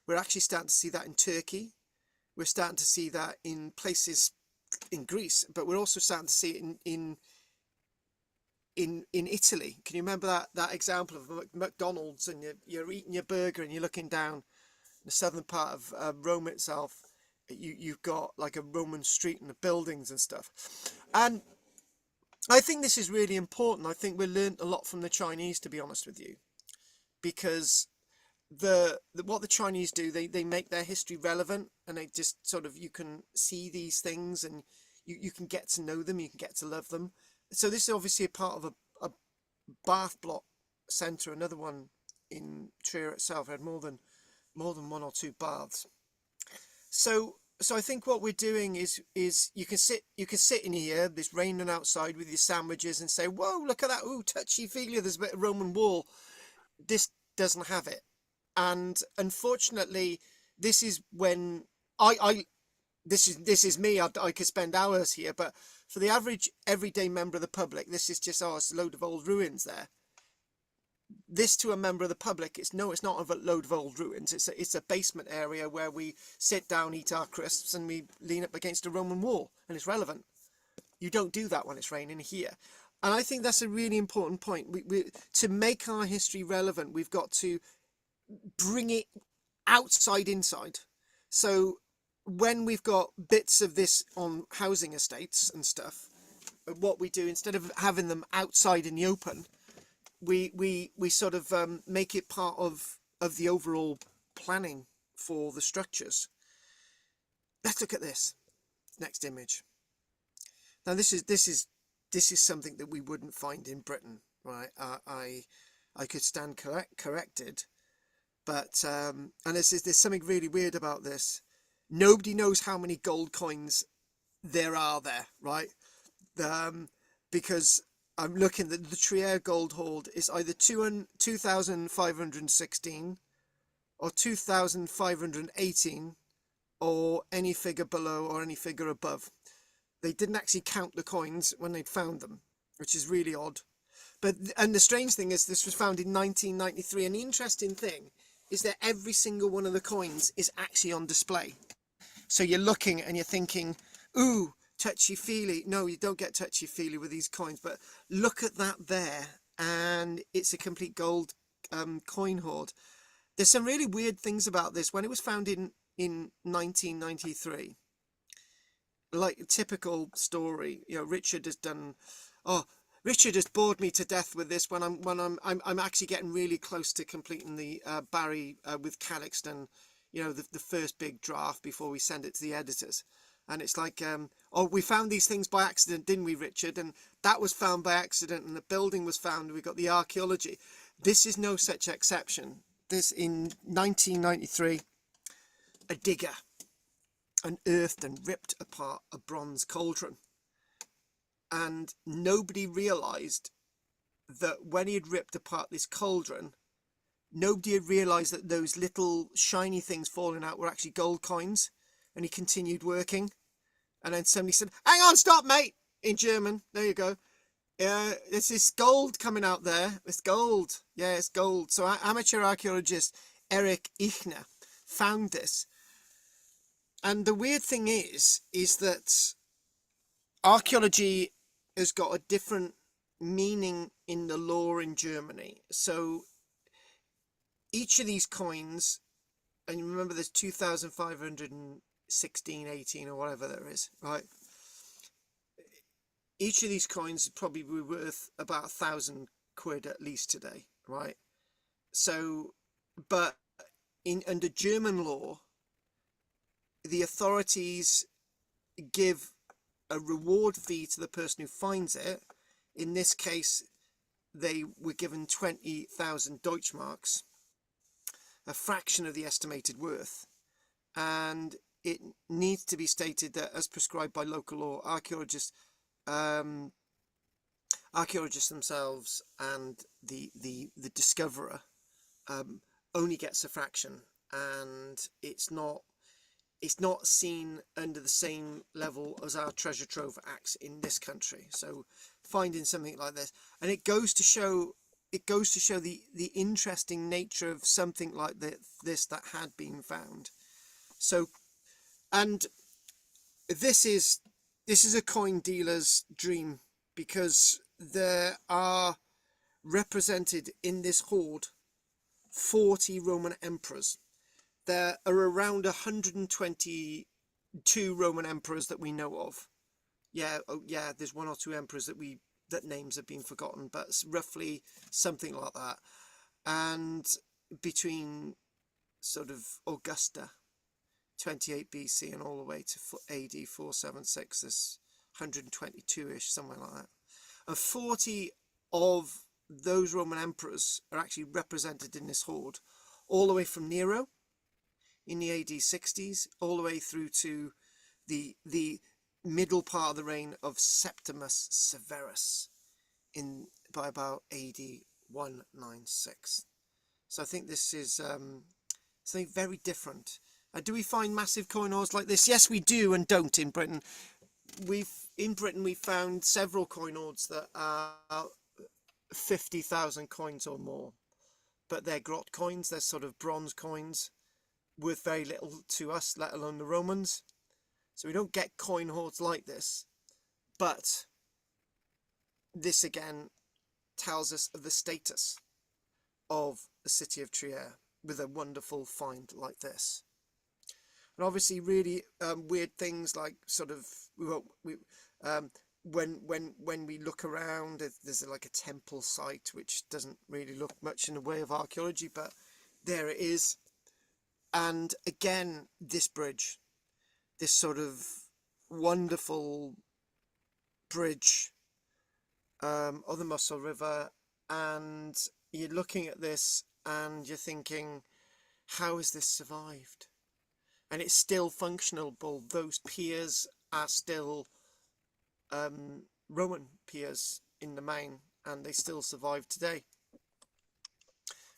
We're actually starting to see that in Turkey. We're starting to see that in places in Greece, but we're also starting to see it in Italy. Can you remember that example of McDonald's, and you're eating your burger and you're looking down the southern part of Rome itself? You've got like a Roman street and the buildings and stuff. And I think this is really important. I think we learned a lot from the Chinese, to be honest with you, because what the Chinese do, they make their history relevant, and they just sort of, you can see these things and you can get to know them, you can get to love them. So this is obviously a part of a bath block centre. Another one in Trier itself had more than one or two baths. So I think what we're doing is you can sit in here, this raining outside, with your sandwiches and say, whoa, look at that, ooh, touchy-feely, there's a bit of Roman wall. This doesn't have it. And unfortunately, this is when this is me. I could spend hours here, but for the average everyday member of the public, this is just, oh, it's a load of old ruins there. This, to a member of the public, it's not a load of old ruins. It's a basement area where we sit down, eat our crisps, and we lean up against a Roman wall, and it's relevant. You don't do that when it's raining here. And I think that's a really important point. We to make our history relevant, we've got to bring it outside inside. So when we've got bits of this on housing estates and stuff, what we do, instead of having them outside in the open, we sort of make it part of the overall planning for the structures. Let's look at this next image. Now this is something that we wouldn't find in Britain, right? I could stand corrected. But and there's something really weird about this. Nobody knows how many gold coins there are there, right? Because I'm looking, the Trier gold hoard is either 2,516 or 2,518, or any figure below or any figure above. They didn't actually count the coins when they'd found them, which is really odd. And the strange thing is, this was found in 1993, and the interesting thing is that every single one of the coins is actually on display. So you're looking and you're thinking, ooh, touchy-feely. No, you don't get touchy-feely with these coins, but look at that there, and it's a complete gold coin hoard. There's some really weird things about this. When it was found in 1993, like a typical story, you know, Richard has bored me to death with this. When I'm actually getting really close to completing the Barry with Calyxton, you know, the first big draft before we send it to the editors. And it's like, oh, we found these things by accident, didn't we, Richard? And that was found by accident, and the building was found, and we got the archaeology. This is no such exception. This, in 1993, a digger unearthed and ripped apart a bronze cauldron. And nobody realised that when he had ripped apart this cauldron, nobody had realised that those little shiny things falling out were actually gold coins. And he continued working. And then somebody said, "Hang on, stop, mate," in German. There you go. There's this gold coming out there. It's gold. Yeah, it's gold. So amateur archaeologist Eric Ichner found this. And the weird thing is that archaeology has got a different meaning in the law in Germany. So each of these coins, and you remember there's 2,516, 18 or whatever there is, right? Each of these coins would probably be worth about 1,000 quid at least today, right? So, but under German law, the authorities give a reward fee to the person who finds it. In this case, they were given 20,000 Deutschmarks, a fraction of the estimated worth. And it needs to be stated that, as prescribed by local law, archaeologists themselves and the discoverer only gets a fraction, and it's not seen under the same level as our treasure trove acts in this country. So finding something like this, and it goes to show the interesting nature of something like this that had been found. So, and this is a coin dealer's dream, because there are represented in this hoard 40 Roman emperors. There are around 122 Roman emperors that we know of. Yeah, there's one or two emperors that names have been forgotten, but it's roughly something like that. And between sort of Augusta, 28 BC, and all the way to AD 476, there's 122-ish, somewhere like that. And 40 of those Roman emperors are actually represented in this hoard, all the way from Nero in the AD 60s, all the way through to the middle part of the reign of Septimus Severus by about AD 196. So I think this is something very different. Do we find massive coin hoards like this? Yes, we do, and don't in Britain. In Britain we found several coin hoards that are 50,000 coins or more, but they're grot coins. They're sort of bronze coins worth very little to us, let alone the Romans. So we don't get coin hoards like this, but this again tells us of the status of the city of Trier with a wonderful find like this. And obviously really weird things like sort of when we look around, there's like a temple site which doesn't really look much in the way of archaeology, but there it is. And again, this bridge, this sort of wonderful bridge of the Muscle River, and you're looking at this and you're thinking, how has this survived? And it's still functional. Those piers are still Roman piers in the main, and they still survive today.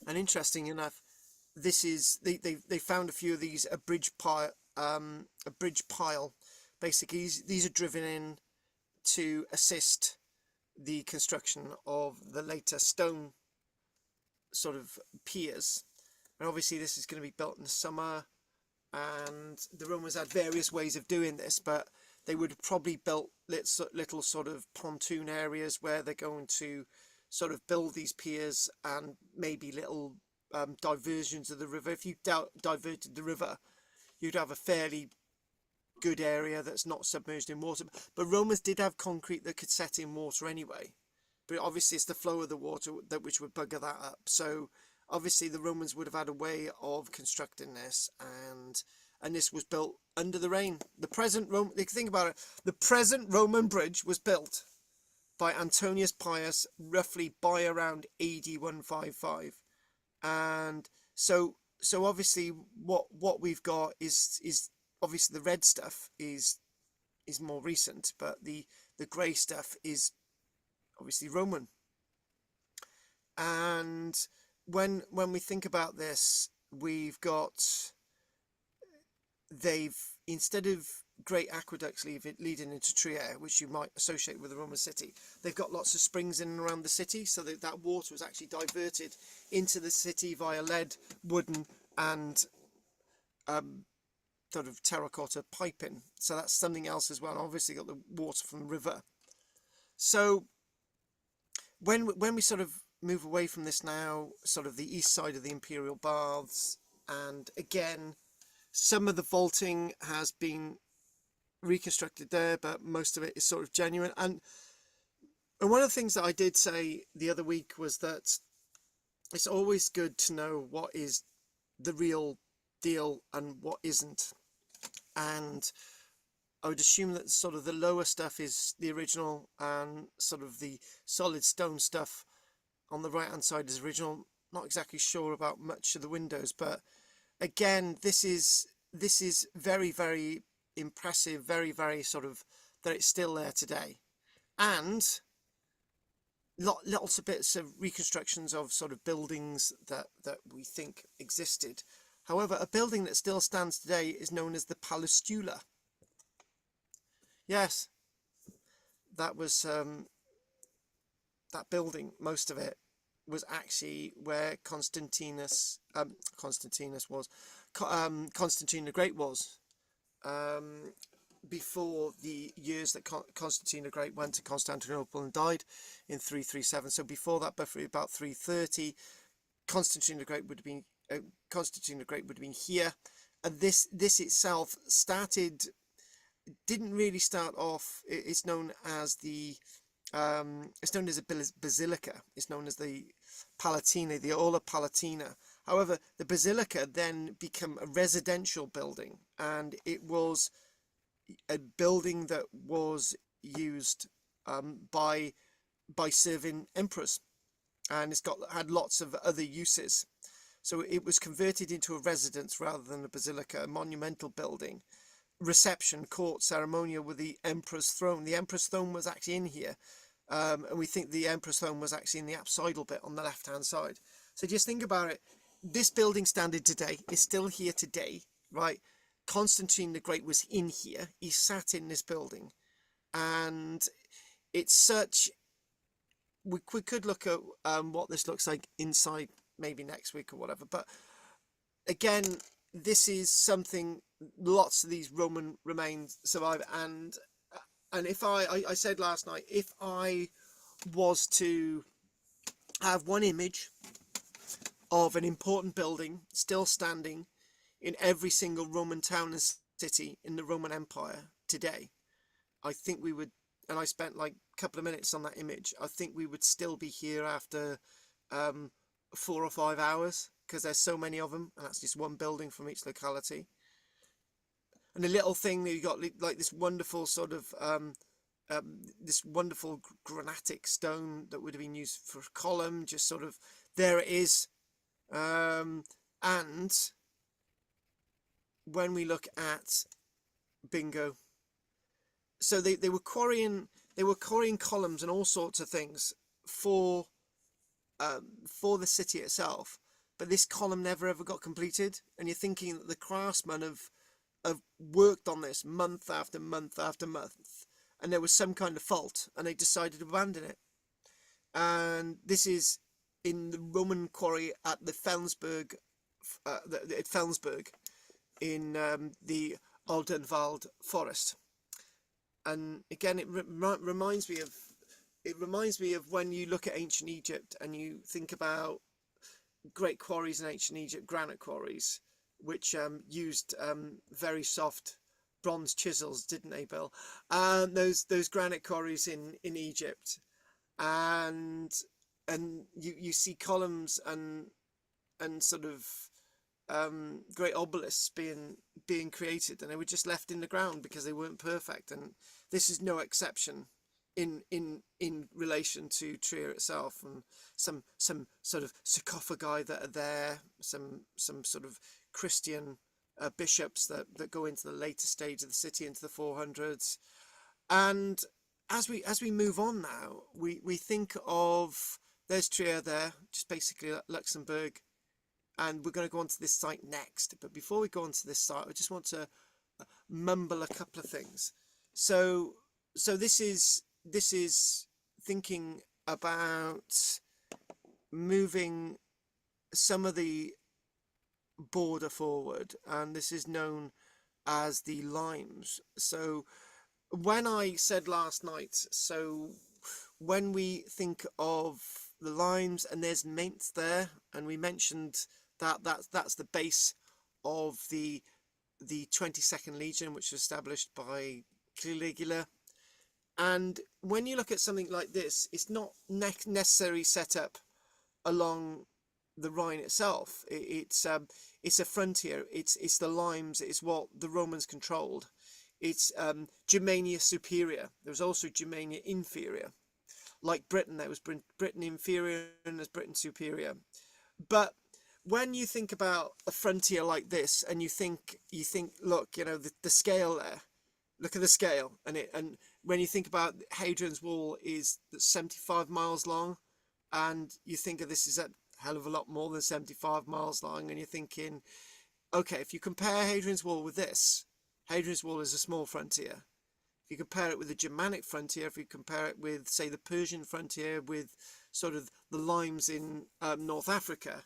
And interesting enough, this is they found a few of these, a bridge pile. Basically, these are driven in to assist the construction of the later stone sort of piers. And obviously this is going to be built in the summer, and the Romans had various ways of doing this, but they would have probably built little sort of pontoon areas where they're going to sort of build these piers, and maybe little diversions of the river. If you diverted the river, you'd have a fairly good area that's not submerged in water. But Romans did have concrete that could set in water anyway, but obviously it's the flow of the water which would bugger that up. So obviously the Romans would have had a way of constructing this, and this was built under the rain. The present think about it, the present Roman bridge was built by Antonius Pius roughly by around AD 155. And so obviously what we've got is obviously the red stuff is more recent, but the grey stuff is obviously Roman. And when we think about this, we've got, instead of great aqueducts leading into Trier, which you might associate with the Roman city. They've got lots of springs in and around the city, so that water was actually diverted into the city via lead, wooden, and sort of terracotta piping. So that's something else as well. Obviously got the water from the river. So when we sort of move away from this now, sort of the east side of the Imperial Baths, and again, some of the vaulting has been reconstructed there, but most of it is sort of genuine. And one of the things that I did say the other week was that it's always good to know what is the real deal and what isn't. And I would assume that sort of the lower stuff is the original, and sort of the solid stone stuff on the right hand side is original. Not exactly sure about much of the windows, but again, this is very, very impressive, very, very sort of that it's still there today. And lots of bits of reconstructions of sort of buildings that we think existed. However, a building that still stands today is known as the Palustula. Yes, that was that building. Most of it was actually where Constantine the Great was, before the years that Constantine the Great went to Constantinople and died in 337. So before that, but for about 330, Constantine the Great would have been here, and this itself didn't really start off. It's known as a basilica. It's known as the Palatina, the Aula Palatina. However, the basilica then became a residential building, and it was a building that was used by serving emperors, and had lots of other uses. So it was converted into a residence rather than a basilica, a monumental building. Reception, court, ceremonial with the emperor's throne. The emperor's throne was actually in here, and we think the emperor's throne was actually in the apsidal bit on the left hand side. So just think about it. This building standing today is still here today, right? Constantine the Great was in here. He sat in this building, and it's such. We could look at what this looks like inside maybe next week or whatever. But again, this is something. Lots of these Roman remains survive, and if I said last night, if I was to have one image of an important building still standing in every single Roman town and city in the Roman Empire today, I think we would, and I spent like a couple of minutes on that image, I think we would still be here after 4 or 5 hours, because there's so many of them, and that's just one building from each locality. And the little thing that you got, like this wonderful sort of this wonderful granitic stone that would have been used for a column, just sort of there it is. And when we look at bingo, so they were quarrying columns and all sorts of things for the city itself, but this column never ever got completed. And you're thinking that the craftsmen have worked on this month after month after month, and there was some kind of fault, and they decided to abandon it. And this is in the Roman quarry at the Felsberg, in the Oldenwald forest. And again, it reminds me of when you look at ancient Egypt and you think about great quarries in ancient Egypt, granite quarries, which used very soft bronze chisels, didn't they, Bill? Those granite quarries in Egypt, and you see columns and sort of great obelisks being created, and they were just left in the ground because they weren't perfect. And this is no exception in relation to Trier itself, and some sort of sarcophagi that are there, some sort of Christian bishops that go into the later stage of the city, into the 400s. And as we move on now, we think of, there's Trier there, just basically Luxembourg, and we're going to go on to this site next. But before we go on to this site, I just want to mumble a couple of things. So this is thinking about moving some of the border forward, and this is known as the limes. So when I said last night, so when we think of the limes, and there's Mainz there, and we mentioned that that's the base of the 22nd Legion, which was established by Caligula. And when you look at something like this, it's not necessarily set up along the Rhine itself. It's a frontier. It's the limes. It's what the Romans controlled. It's Germania Superior. There was also Germania Inferior. Like Britain, there was Britain Inferior and there's Britain Superior. But when you think about a frontier like this, and you think, look, the scale there. Look at the scale, and when you think about Hadrian's Wall is 75 miles long, and you think of this is a hell of a lot more than 75 miles long, and you're thinking, okay, if you compare Hadrian's Wall with this, Hadrian's Wall is a small frontier. If you compare it with the Germanic frontier, if you compare it with, say, the Persian frontier, with sort of the limes in North Africa,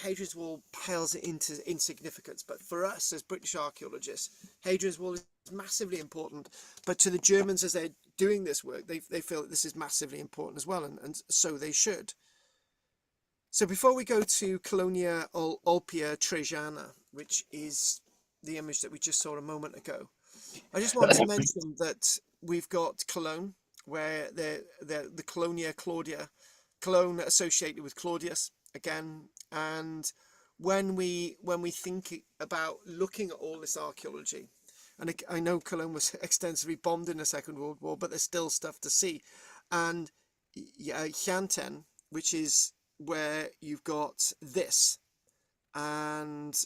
Hadrian's Wall pales into insignificance. But for us as British archaeologists, Hadrian's Wall is massively important. But to the Germans, as they're doing this work, they feel that this is massively important as well, and so they should. So before we go to Colonia Olpia Trajana, which is the image that we just saw a moment ago, I just want to mention that we've got Cologne, where the Colonia Claudia, Cologne associated with Claudius again. And when we think about looking at all this archaeology, and I know Cologne was extensively bombed in the Second World War, but there's still stuff to see. And Xanten, which is where you've got this, and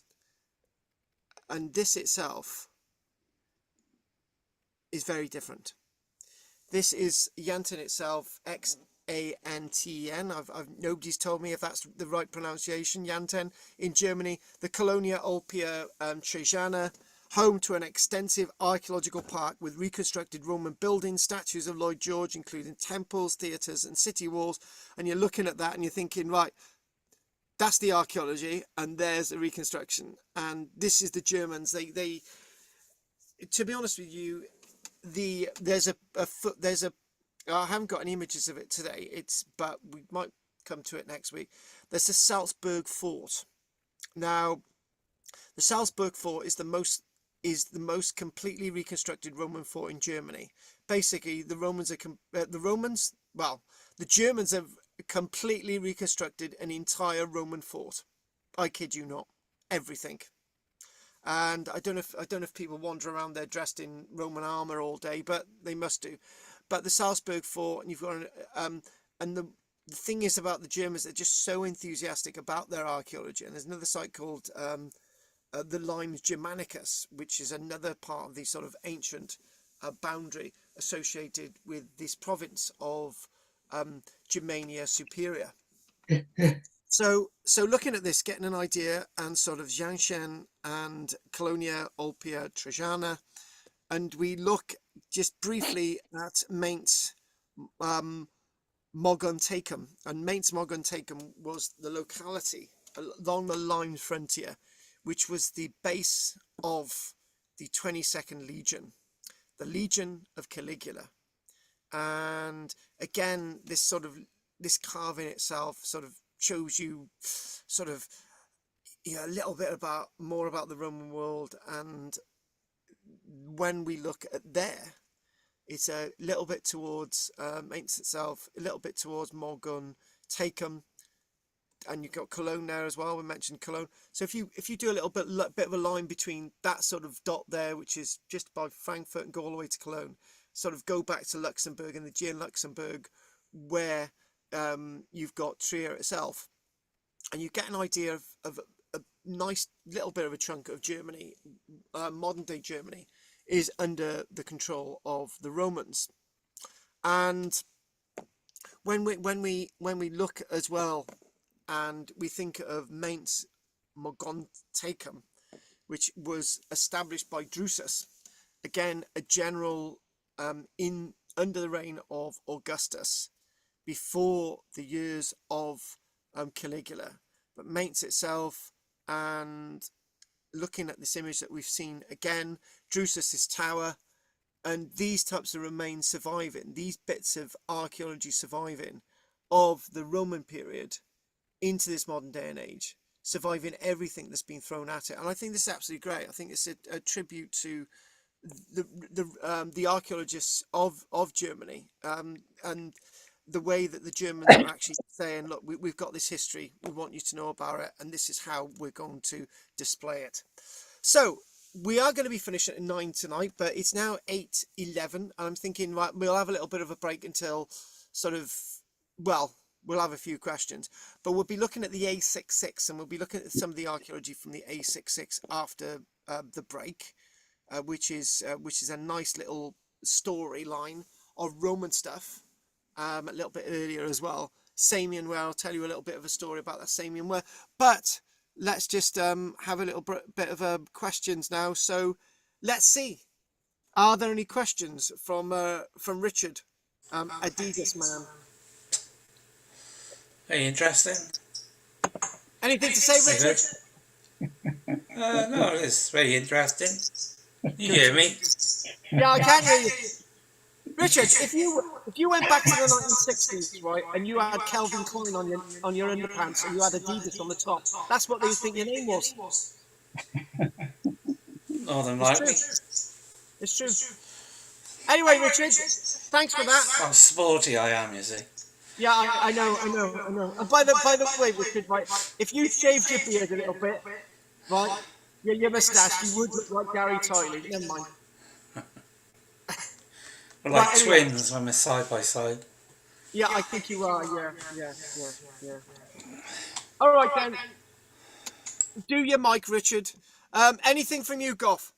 this itself is very different. This is Xanten itself, Xantn. I've nobody's told me if that's the right pronunciation. Xanten in Germany, the Colonia Olpia Trajana, home to an extensive archaeological park with reconstructed Roman buildings, statues of Lloyd George, including temples, theatres and city walls. And you're looking at that and you're thinking, right, that's the archaeology, and there's the reconstruction. And this is the Germans. They to be honest with you, there's a I haven't got any images of it today. But we might come to it next week. There's the Salzburg Fort. Now, the Salzburg Fort is the most completely reconstructed Roman fort in Germany. Basically, the Germans have completely reconstructed an entire Roman fort. I kid you not, everything. And I don't know if people wander around there dressed in Roman armor all day, but they must do. But the Salzburg Fort, and you've got and the thing is about the Germans, they're just so enthusiastic about their archaeology. And there's another site called the Limes Germanicus, which is another part of the sort of ancient boundary associated with this province of Germania Superior. So looking at this, getting an idea, and sort of Jiangshen and Colonia Olpia Trajana, and we look just briefly at Mainz Mogontakum. And Mainz Mogontakum was the locality along the Limes frontier, which was the base of the 22nd Legion, the Legion of Caligula. And again, this carving itself sort of shows you sort of a little bit more about the Roman world. And when we look at there, it's a little bit towards Mainz itself, a little bit towards Mogontakum, and you've got Cologne there as well. We mentioned Cologne. So if you do a little bit of a line between that sort of dot there, which is just by Frankfurt, and go all the way to Cologne, sort of go back to Luxembourg and the Aegean Luxembourg, where you've got Trier itself, and you get an idea of a nice little bit of a chunk of Germany. Modern day Germany is under the control of the Romans. And when we look as well, and we think of Mainz Mogontakum, which was established by Drusus, again a general in under the reign of Augustus, before the years of Caligula. But Mainz itself, and looking at this image that we've seen again, Drusus's tower, and these types of remains surviving, these bits of archaeology surviving of the Roman period into this modern day and age, surviving everything that's been thrown at it. And I think this is absolutely great. I think it's a tribute to the archaeologists of Germany, and the way that the Germans are actually saying, look, we've got this history, we want you to know about it, and this is how we're going to display it. So we are going to be finishing at 9 tonight, but it's now 8:11, and I'm thinking, right, we'll have a little bit of a break until sort of, well, we'll have a few questions, but we'll be looking at the A66, and we'll be looking at some of the archaeology from the A66 after the break, which is a nice little storyline of Roman stuff, a little bit earlier as well. Samian ware, I'll tell you a little bit of a story about that Samian ware, but let's just have a little bit of questions now. So let's see, are there any questions from Richard, Adidas man? Very interesting. Anything to say, Richard? No, it's very interesting. You hear me? Yeah, I can hear you. Richard, if you went back to the 1960s, right, and you had Calvin Klein on your underpants and you had Adidas on the top, that's what they would think your name was. More than likely. It's true. Anyway, Richard, thanks for that. How sporty I am, you see. Yeah, I know. And by the way, Richard, right, if you shaved your beard a little bit, right, your moustache, you would look like Gary Tyler. Never mind. We're like Right, anyway. twins when we're side by side. Yeah, I think you are. Yeah. All right then. Do your mic, Richard. Anything from you, Goff?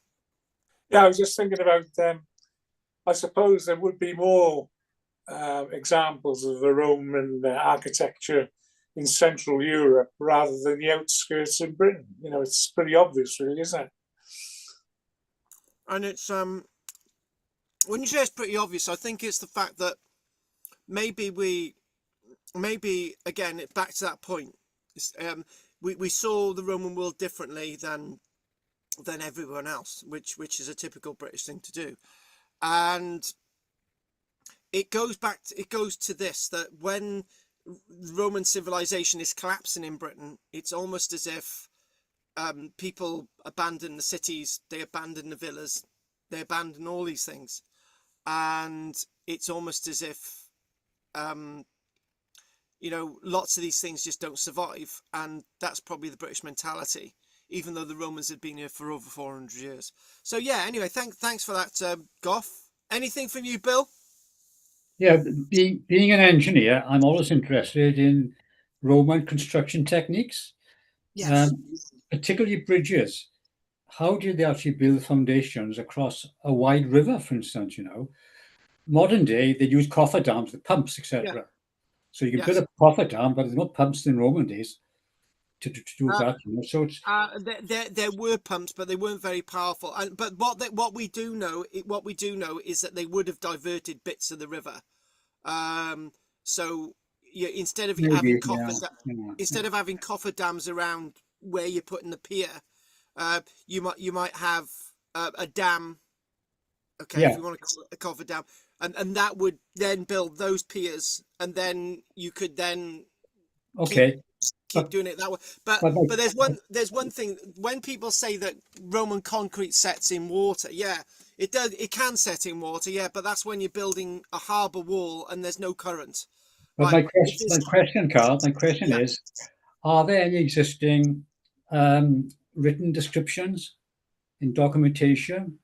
Yeah, I was just thinking about. I suppose there would be more examples of the Roman architecture in Central Europe rather than the outskirts in Britain. You know, it's pretty obvious, really, isn't it? And it's when you say it's pretty obvious, I think it's the fact that maybe again, back to that point, we saw the Roman world differently than everyone else, which is a typical British thing to do, and it goes to this, that when Roman civilization is collapsing in Britain, it's almost as if people abandon the cities, they abandon the villas, they abandon all these things, and it's almost as if lots of these things just don't survive, and that's probably the British mentality, even though the Romans had been here for over 400 years. So yeah, anyway, thanks for that, Goff. Anything from you, Bill? Yeah, being an engineer, I'm always interested in Roman construction techniques, Yes. particularly bridges. How did they actually build foundations across a wide river, for instance? Modern day, they use cofferdams with pumps, etc. Yeah. So you can Yes. build a cofferdam, but there's no pumps in Roman days to do that. So it's there were pumps, but they weren't very powerful. But what we do know is that they would have diverted bits of the river. So instead of having cofferdams around where you're putting the pier, you might have a dam. Okay, if you want to call it a cofferdam, and that would then build those piers, and then you could then keep doing it that way. But there's one thing, when people say that Roman concrete sets in water, yeah, it does, it can set in water, yeah, but that's when you're building a harbour wall and there's no current. But my question, Carl, is, are there any existing written descriptions in documentation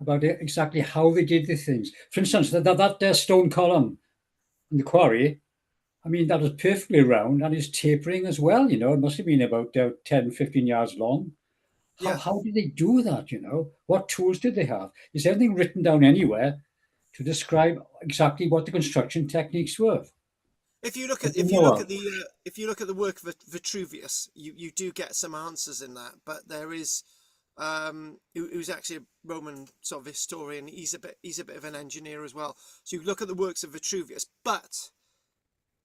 about exactly how they did the things? For instance, that stone column in the quarry, I mean, that was perfectly round and it's tapering as well, it must have been about 10, 15 yards long. How did they do that, What tools did they have? Is there anything written down anywhere to describe exactly what the construction techniques were? If you look at the work of Vitruvius, you do get some answers in that, but there is who's actually a Roman sort of historian. He's a bit of an engineer as well. So you look at the works of Vitruvius, but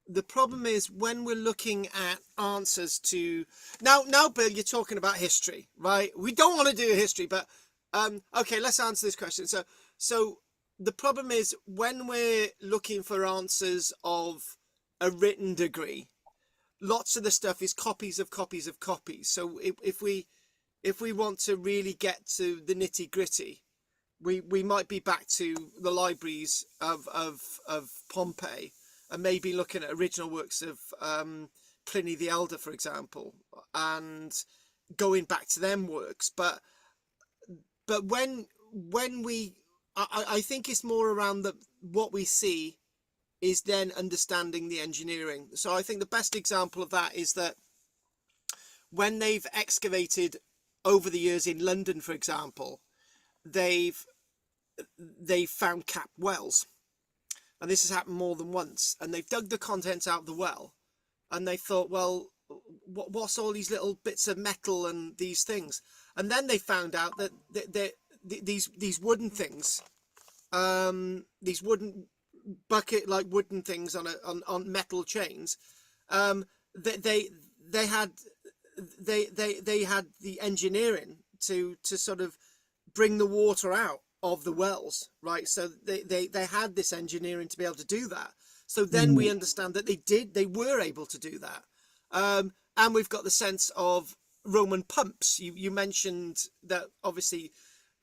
the problem is when we're looking at answers to now, Bill, you're talking about history, right? We don't want to do history, but okay, let's answer this question. So the problem is when we're looking for answers of a written degree, lots of the stuff is copies of copies of copies. So if we want to really get to the nitty gritty, we might be back to the libraries of Pompeii and maybe looking at original works of Pliny the Elder, for example, and going back to them works. But when we, I think it's more around what we see is then understanding the engineering. So I think the best example of that is that when they've excavated over the years in London, for example, they've found capped wells. And this has happened more than once. And they've dug the contents out of the well. And they thought, well, what's all these little bits of metal and these things? And then they found out that these wooden things, these wooden bucket like wooden things on metal chains, they had the engineering to sort of bring the water out of the wells, right? So they had this engineering to be able to do that. So then we understand that they were able to do that. And we've got the sense of Roman pumps. You mentioned that obviously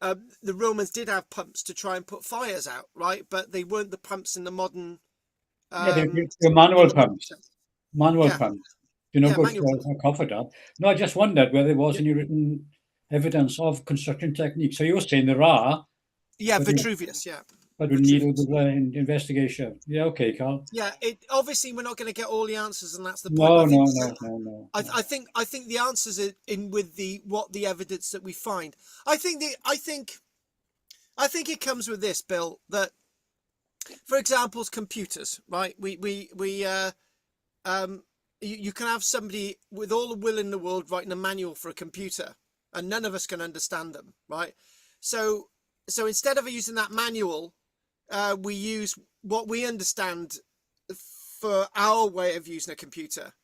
the Romans did have pumps to try and put fires out, right? But they weren't the pumps in the modern the manual pumps. Manual Yeah. pumps. You know, Yeah, good manual for comfort up. No, I just wondered whether there was any written evidence of construction techniques. So you're saying there are, Yeah, but Vitruvius, yeah. but we need a Vitruvius. little investigation. Yeah, okay, Carl. Yeah, obviously we're not going to get all the answers, and that's the point. No, I think, no. I think the answers are in with the evidence that we find. I think it comes with this, Bill, that for example, computers, right? You can have somebody with all the will in the world writing a manual for a computer, and none of us can understand them, right? So instead of using that manual, we use what we understand for our way of using a computer,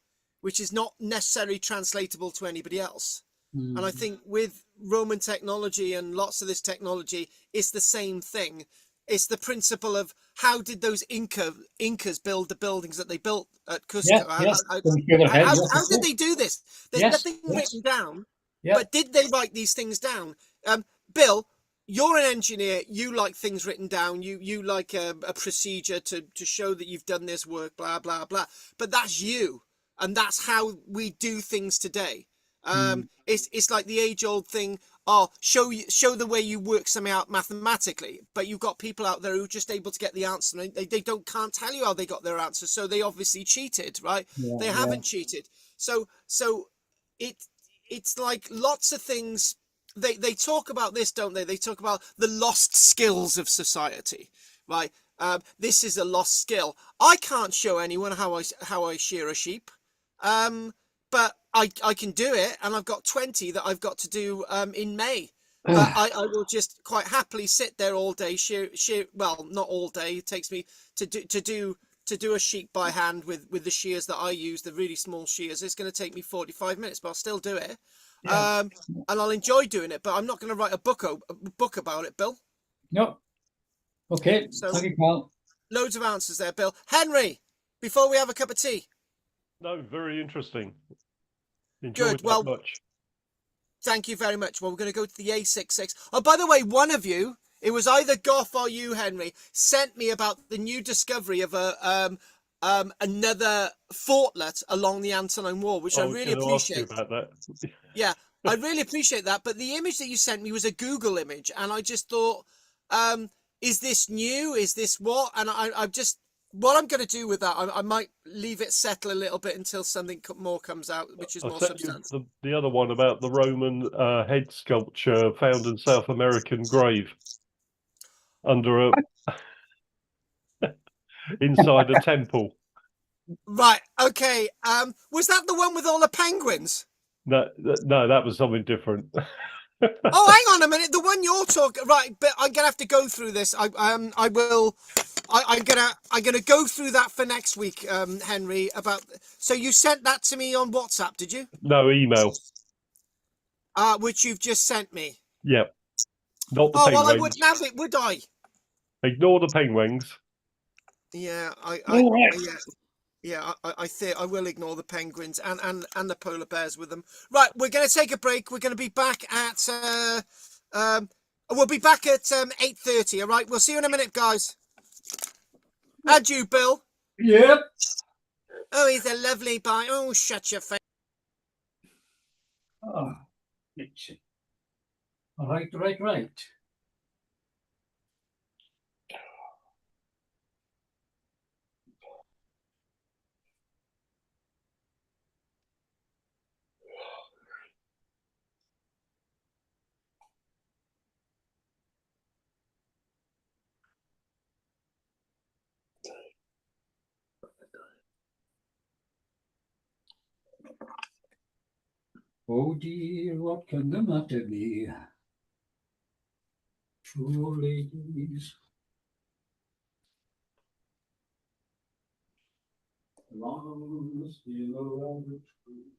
which is not necessarily translatable to anybody else. And I think with Roman technology and lots of this technology, it's the same thing. It's the principle of how did those Incas build the buildings that they built at Cusco? How did they do this? There's nothing written down, but did they write these things down? Bill, you're an engineer. You like things written down. You like a procedure to show that you've done this work, blah, blah, blah. But that's you. And that's how we do things today. It's like the age-old thing. Oh, show the way you work something out mathematically, but you've got people out there who are just able to get the answer. And they can't tell you how they got their answer, so they obviously cheated, right? They haven't cheated. So it's like lots of things. They talk about this, don't they? They talk about the lost skills of society, right? This is a lost skill. I can't show anyone how I shear a sheep. But I can do it, and I've got 20 that I've got to do in May. But I will just quite happily sit there all day, shear. Well, not all day. It takes me to do a sheep by hand with the shears that I use, the really small shears. It's going to take me 45 minutes, but I'll still do it. And I'll enjoy doing it. But I'm not going to write a book about it, Bill. No. Okay. So, thank you, Carl. Loads of answers there, Bill. Henry, before we have a cup of tea. No, very interesting. Enjoyed Good. Well, much. Thank you very much. Well, we're going to go to the A66. Oh, by the way, one of you, it was either Goff or you, Henry, sent me about the new discovery of another fortlet along the Antonine Wall, which I really appreciate. About that. Yeah, I really appreciate that. But the image that you sent me was a Google image, and I just thought, is this new? Is this what? And I've just. What I'm going to do with that, I might leave it settle a little bit until something more comes out, which is more substantial. The other one about the Roman head sculpture found in South American grave under inside a temple. Right. Okay. Was that the one with all the penguins? No, that was something different. Oh, hang on a minute. The one you're talking right, but I'm gonna have to go through this. I will. I'm gonna go through that for next week, Henry. About so you sent that to me on WhatsApp, did you? No, email. Which you've just sent me. Yep. Not the Oh well, I penguins. wouldn't have it, would I? Ignore the penguins. Yeah, All right. yeah. Yeah, I think I will ignore the penguins and the polar bears with them. Right, we're going to take a break. We're going to be back at we'll be back at 8:30. All right, we'll see you in a minute, guys. And you, Bill. Yep. Oh, he's a lovely boy. Oh, shut your face. Oh, it's right. Oh dear, what can the matter be? Poor ladies. Long still around the tree.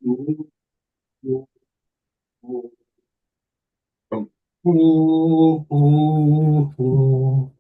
Ooh, ooh, ooh.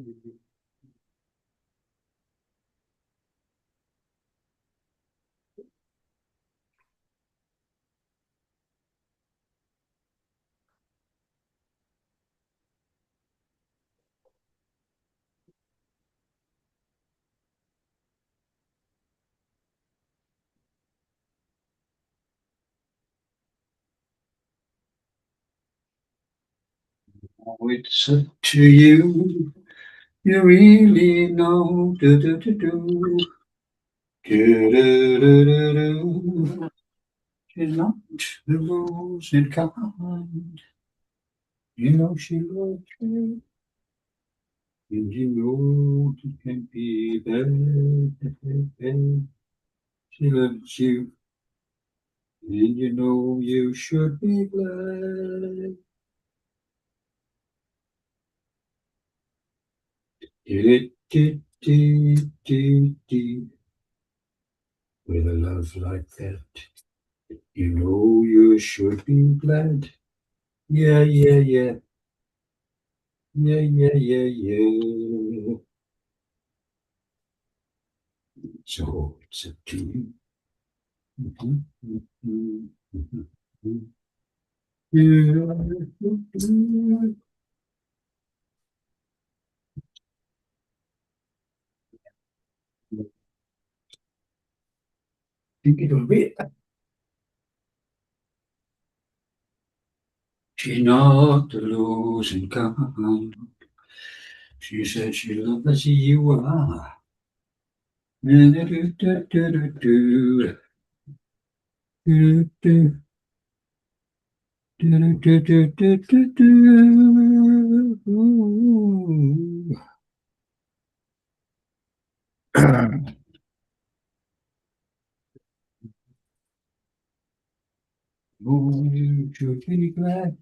Oh, it's up to you. You really know. Do, do, do, do. Do, do, do, do, do. She's not the losing kind. You know she loves you. And you know it can be bad. She loves you. And you know you should be glad. Did, did, did. With a love like that, you know you should be glad. Yeah, yeah, yeah. Yeah, yeah, yeah, yeah. So it's up to you. Mhm, mhm, mhm, mhm. Yeah. Think it'll be. She's not the losing kind. She said she loves you are. Do-do-do-do-do-do. Do-do. Do-do-do-do-do-do. Oh, you should be glad.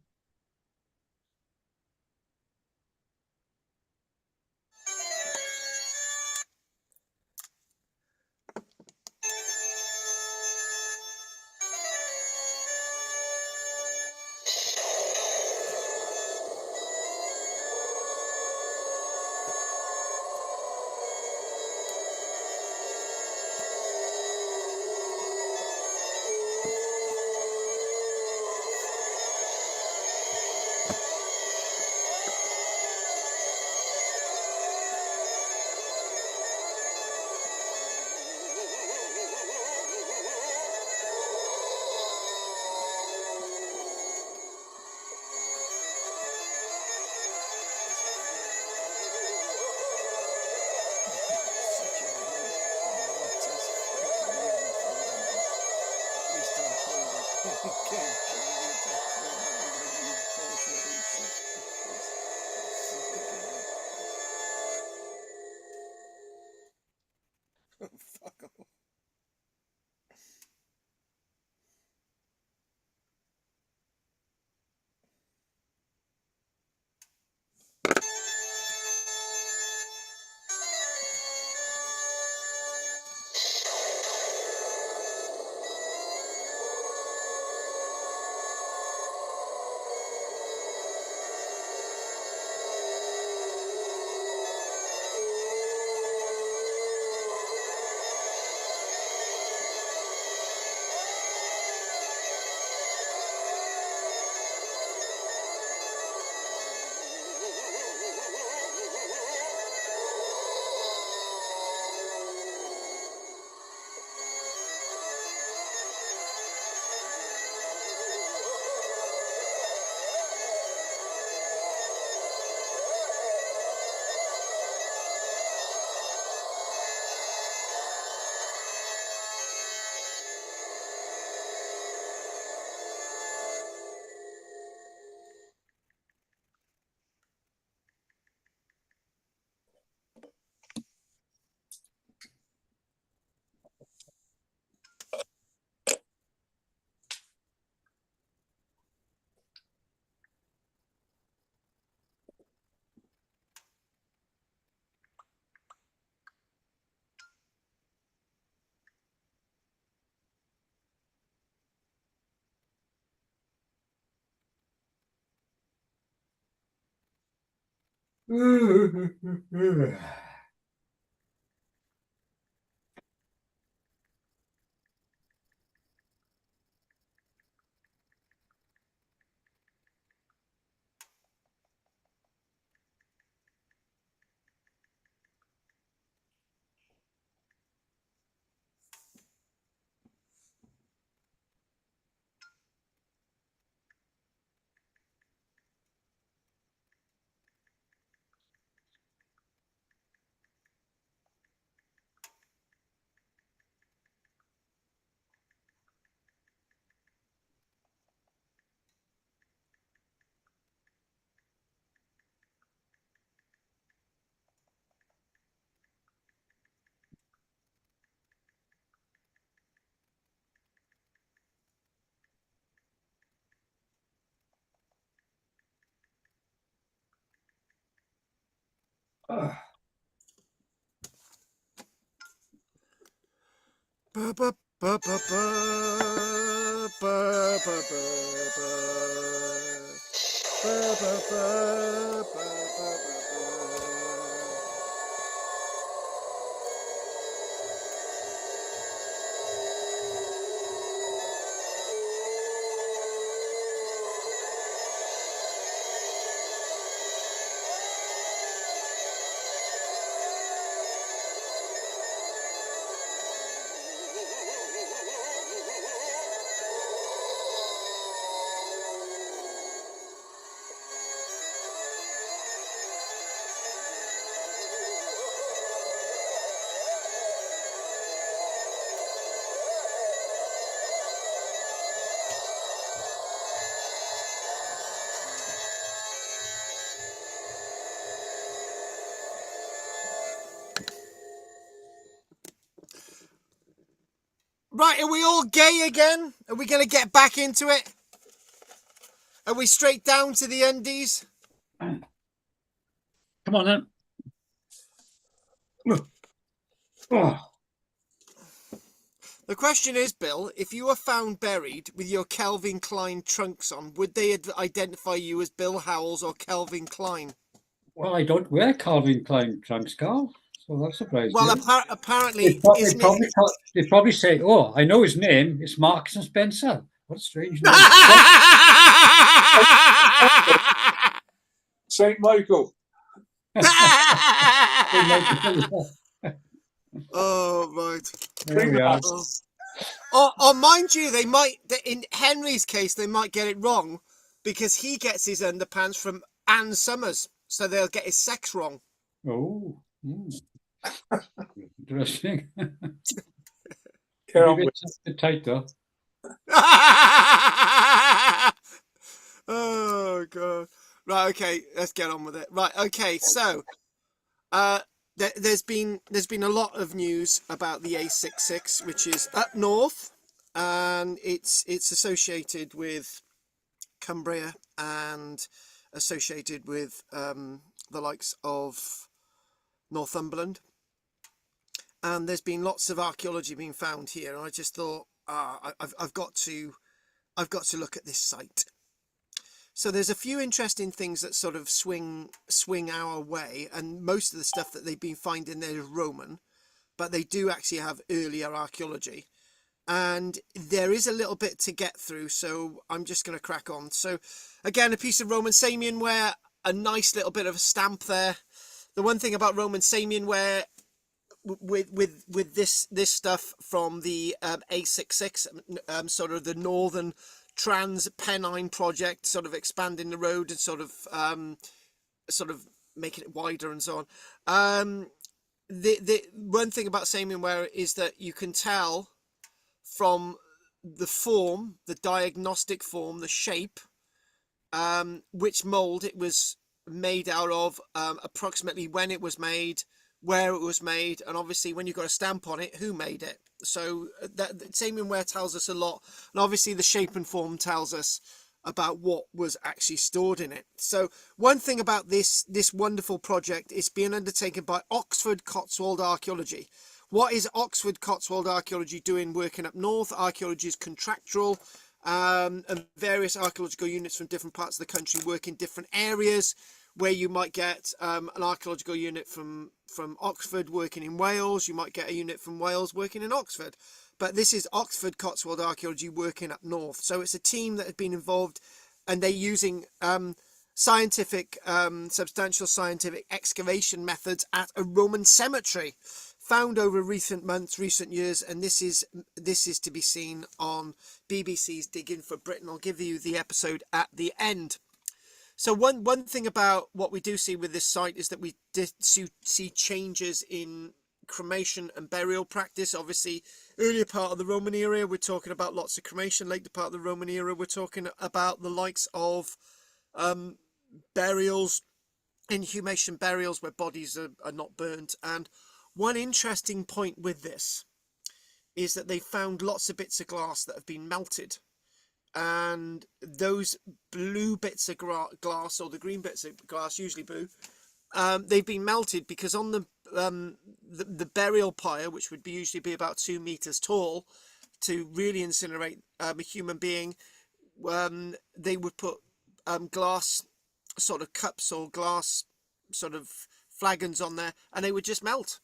Ba, ba, ba, ba, ba, ba, ba, ba, ba. Ba, ba, ba, ba, ba, ba. Right, are we all gay again? Are we going to get back into it? Are we straight down to the undies? Come on then. Oh, The question is, Bill, if you were found buried with your Calvin Klein trunks on, would they identify you as Bill Howells or Calvin Klein? well, I don't wear Calvin Klein trunks, Carl. So that surprised Well, you. apparently, isn't They'd probably say, "Oh, I know his name. It's Marcus and Spencer." What a strange name. it? Saint Michael. Oh, right. There we are. Or mind you, they might, in Henry's case, they might get it wrong because he gets his underpants from Ann Summers, so they'll get his sex wrong. Oh, interesting. Get Maybe on a with bit tight though. Oh, God. Right, okay, let's get on with it. Right, okay, so there's been a lot of news about the A66, which is up north, and it's associated with Cumbria and associated with the likes of Northumberland. And there's been lots of archaeology being found here, and I just thought, I've got to look at this site. So there's a few interesting things that sort of swing our way, and most of the stuff that they've been finding there is Roman, but they do actually have earlier archaeology. And there is a little bit to get through, so I'm just going to crack on. So again, a piece of Roman Samian ware, a nice little bit of a stamp there. The one thing about Roman Samian ware with this stuff from the A66, sort of the northern Trans-Pennine project, sort of expanding the road and sort of making it wider and so on. The one thing about Samian ware is that you can tell from the form, the diagnostic form, the shape, which mold it was made out of, approximately when it was made, where it was made, and obviously when you've got a stamp on it, who made it. So that Samian ware tells us a lot, and obviously the shape and form tells us about what was actually stored in it. So one thing about this wonderful project is being undertaken by Oxford Cotswold Archaeology. What is Oxford Cotswold Archaeology doing working up north? Archaeology is contractual, and various archaeological units from different parts of the country work in different areas where you might get an archaeological unit from Oxford working in Wales. You might get a unit from Wales working in Oxford. But this is Oxford Cotswold Archaeology working up north. So it's a team that had been involved, and they're using substantial scientific excavation methods at a Roman cemetery found over recent months, recent years, and this is to be seen on BBC's Digging for Britain. I'll give you the episode at the end. So one thing about what we do see with this site is that we see changes in cremation and burial practice. Obviously, earlier part of the Roman era, we're talking about lots of cremation. Later part of the Roman era, we're talking about the likes of burials, inhumation burials, where bodies are not burnt. And one interesting point with this is that they found lots of bits of glass that have been melted, and those blue bits of glass, or the green bits of glass, usually blue, they've been melted because on the burial pyre, which would usually be about 2 meters tall, to really incinerate a human being, they would put glass sort of cups or glass sort of flagons on there, and they would just melt.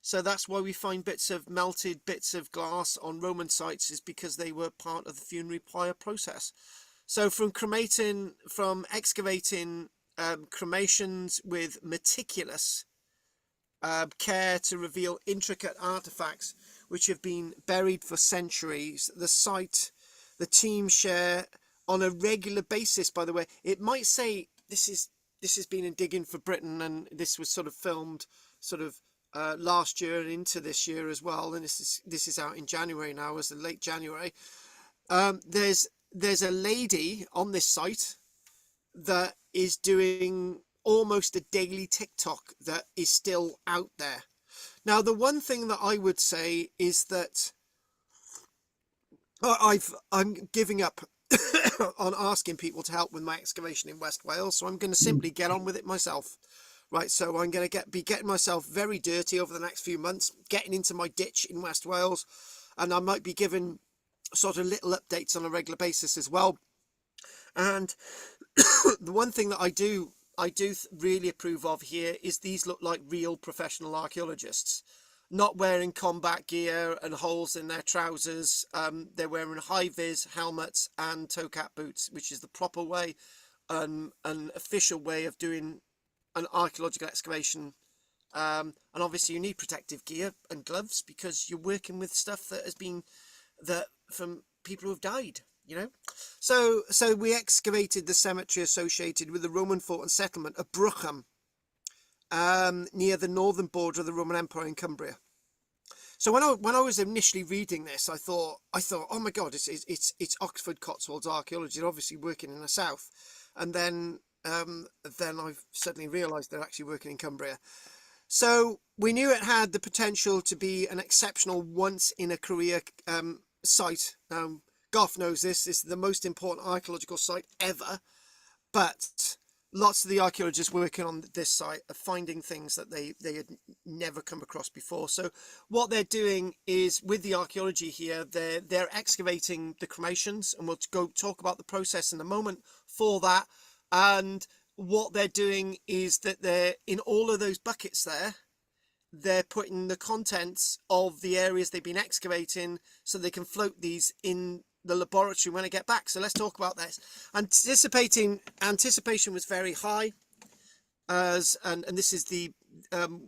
So that's why we find melted bits of glass on Roman sites, is because they were part of the funerary pyre process. So from excavating cremations with meticulous care to reveal intricate artifacts which have been buried for centuries, the team share on a regular basis. By the way, it might say this has been in Digging for Britain, and this was sort of filmed last year and into this year as well, and this is out in January now, as the late January. There's a lady on this site that is doing almost a daily TikTok that is still out there. Now, the one thing that I would say is that I'm giving up on asking people to help with my excavation in West Wales, so I'm going to simply get on with it myself. Right, so I'm going to be getting myself very dirty over the next few months, getting into my ditch in West Wales, and I might be giving sort of little updates on a regular basis as well. And the one thing that I do really approve of here is these look like real professional archaeologists, not wearing combat gear and holes in their trousers. They're wearing high-vis helmets and toe cap boots, which is the proper way, an official way of doing an archaeological excavation. And obviously you need protective gear and gloves because you're working with stuff that from people who have died, you know. So we excavated the cemetery associated with the Roman fort and settlement of Brucham, near the northern border of the Roman Empire in Cumbria. So when I was initially reading this, I thought, oh my God, it's Oxford Cotswolds Archaeology. They're obviously working in the south, and then I've suddenly realised they're actually working in Cumbria. So we knew it had the potential to be an exceptional once-in-a-career site. Goff knows this is the most important archaeological site ever, but lots of the archaeologists working on this site are finding things that they had never come across before. So what they're doing is, with the archaeology here, they're excavating the cremations, and we'll go talk about the process in a moment for that. And what they're doing is that they're in all of those buckets there, they're putting the contents of the areas they've been excavating so they can float these in the laboratory when they get back. So let's talk about this. Anticipation was very high, and this is the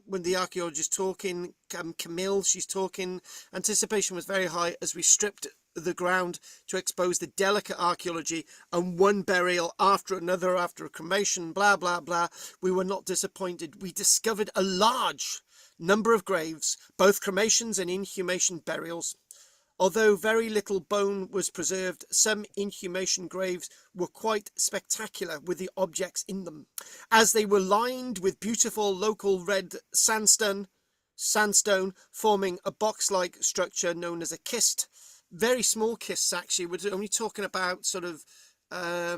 when the archaeologist talking, Camille, she's talking. Anticipation was very high as we stripped the ground to expose the delicate archaeology, and one burial after another, after a cremation, blah blah blah. We were not disappointed. We discovered a large number of graves, both cremations and inhumation burials. Although very little bone was preserved, some inhumation graves were quite spectacular with the objects in them, as they were lined with beautiful local red sandstone forming a box-like structure known as a kist. Very small kists, actually. We're only talking about sort of a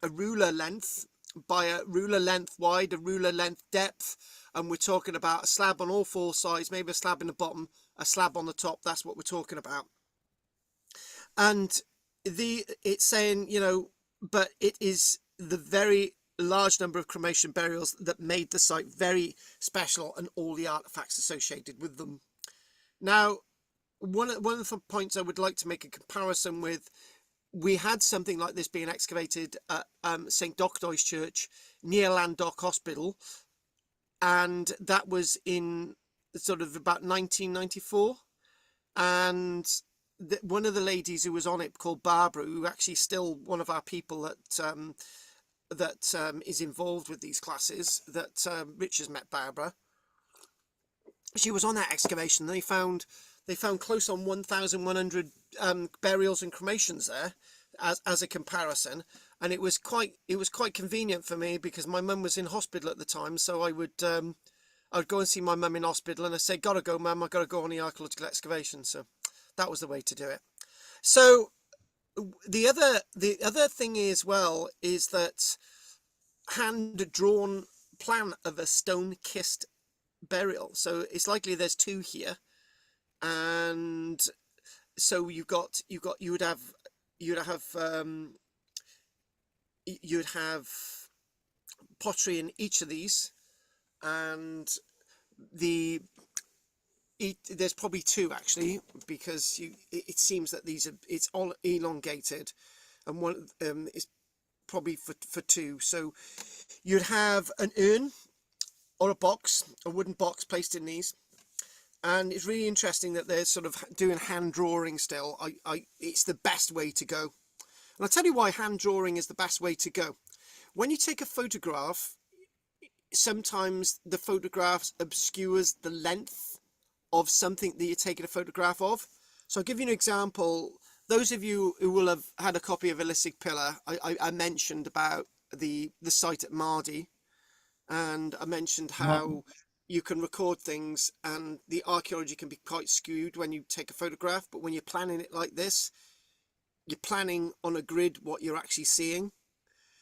ruler length by a ruler length wide, a ruler length depth, and we're talking about a slab on all four sides, maybe a slab in the bottom, a slab on the top. That's what we're talking about. And it's saying, you know, but it is the very large number of cremation burials that made the site very special and all the artifacts associated with them. Now, one of the points I would like to make a comparison with, we had something like this being excavated at St Docdoy's Church near Landock Hospital, and that was in sort of about 1994. And one of the ladies who was on it, called Barbara, who actually still one of our people that is involved with these classes, that Rich has met Barbara. She was on that excavation. They found close on 1,100 burials and cremations there, as a comparison, and it was quite convenient for me because my mum was in hospital at the time, so I would go and see my mum in hospital, and I say, "Gotta go, mum, I gotta go on the archaeological excavation." So that was the way to do it. So the other thing as well is that hand drawn plan of a stone kist burial. So it's likely there's two here, and so you'd have pottery in each of these, and there's probably two actually, because it seems that it's all elongated, and one is probably for two. So you'd have an urn or a wooden box placed in these, and it's really interesting that they're sort of doing hand drawing still. It's the best way to go, and I'll tell you why hand drawing is the best way to go. When you take a photograph, sometimes the photograph obscures the length of something that you're taking a photograph of. So I'll give you an example. Those of you who will have had a copy of Illicit Pillar, I mentioned about the site at Mardy, and I mentioned how you can record things, and the archaeology can be quite skewed when you take a photograph, but when you're planning it like this, you're planning on a grid what you're actually seeing.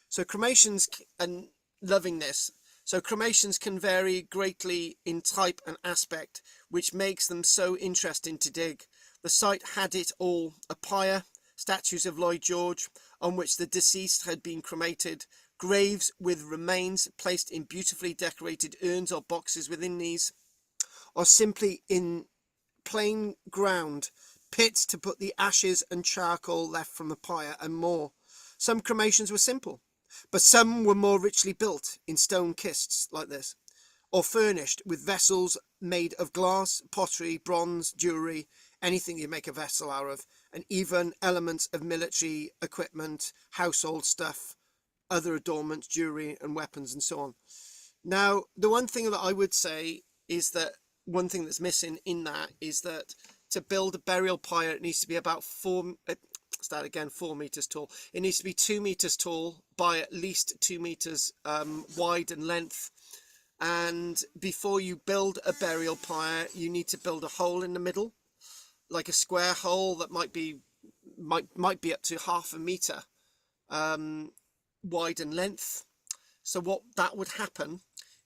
So cremations, and loving this, so cremations can vary greatly in type and aspect, which makes them so interesting to dig. The site had it all: a pyre, statues of Lloyd George on which the deceased had been cremated, graves with remains placed in beautifully decorated urns or boxes within these, or simply in plain ground, pits to put the ashes and charcoal left from the pyre, and more. Some cremations were simple, but some were more richly built in stone kists like this, or furnished with vessels made of glass, pottery, bronze, jewellery, anything you make a vessel out of, and even elements of military equipment, household stuff, other adornments, jewellery and weapons and so on. Now, the one thing that I would say is that one thing that's missing in that is that to build a burial pyre, it needs to be about 4 meters tall. It needs to be 2 meters tall by at least 2 meters wide in length. And before you build a burial pyre, you need to build a hole in the middle, like a square hole that might be up to 0.5 meter wide in length. So what that would happen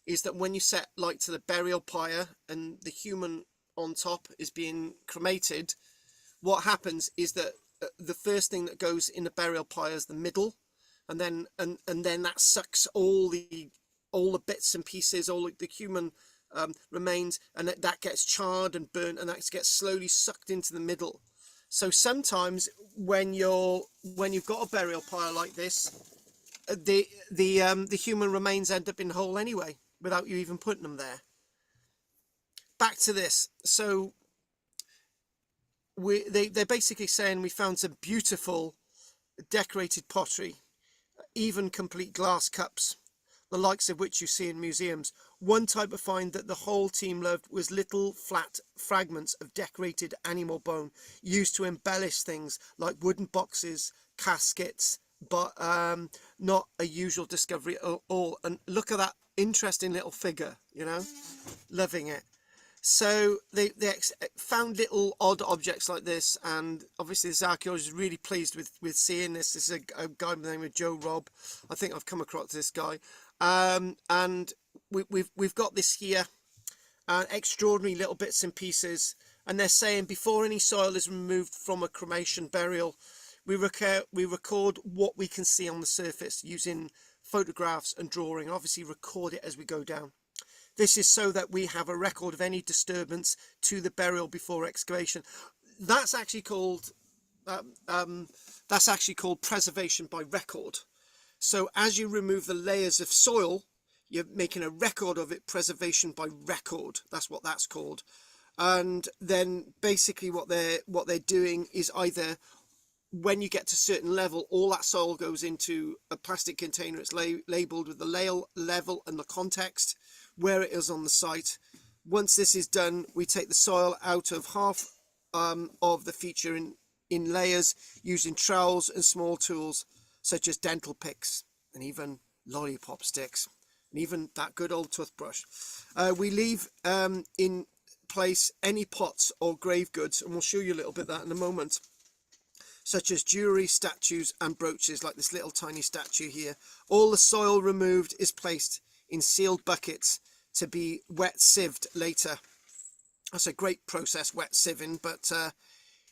is that when you set light to the burial pyre and the human on top is being cremated, what happens is that the first thing that goes in the burial pyre is the middle, and then that sucks all the bits and pieces, all the human remains, and that gets charred and burnt, and that gets slowly sucked into the middle. So sometimes when you've got a burial pyre like this, the human remains end up in the hole anyway, without you even putting them there. Back to this. So they're basically saying we found some beautiful decorated pottery, even complete glass cups, the likes of which you see in museums. One type of find that the whole team loved was little flat fragments of decorated animal bone used to embellish things like wooden boxes, caskets, but not a usual discovery at all. And look at that interesting little figure, loving it. So they found little odd objects like this, and obviously this archaeologist is really pleased with seeing this. This is a guy by the name of Joe Robb. I think I've come across this guy, and we've got this here, extraordinary little bits and pieces. And they're saying before any soil is removed from a cremation burial, we record what we can see on the surface using photographs and drawing, and obviously record it as we go down. This is so that we have a record of any disturbance to the burial before excavation. That's actually called preservation by record. So as you remove the layers of soil, you're making a record of it. Preservation by record. That's what that's called. And then basically what they're doing is either, when you get to a certain level, all that soil goes into a plastic container. It's labeled with the level and the context, where it is on the site. Once this is done, we take the soil out of half of the feature in layers using trowels and small tools such as dental picks and even lollipop sticks and even that good old toothbrush. We leave in place any pots or grave goods, and we'll show you a little bit of that in a moment, such as jewelry, statues and brooches, like this little tiny statue here. All the soil removed is placed in sealed buckets to be wet sieved later. That's a great process, wet sieving, but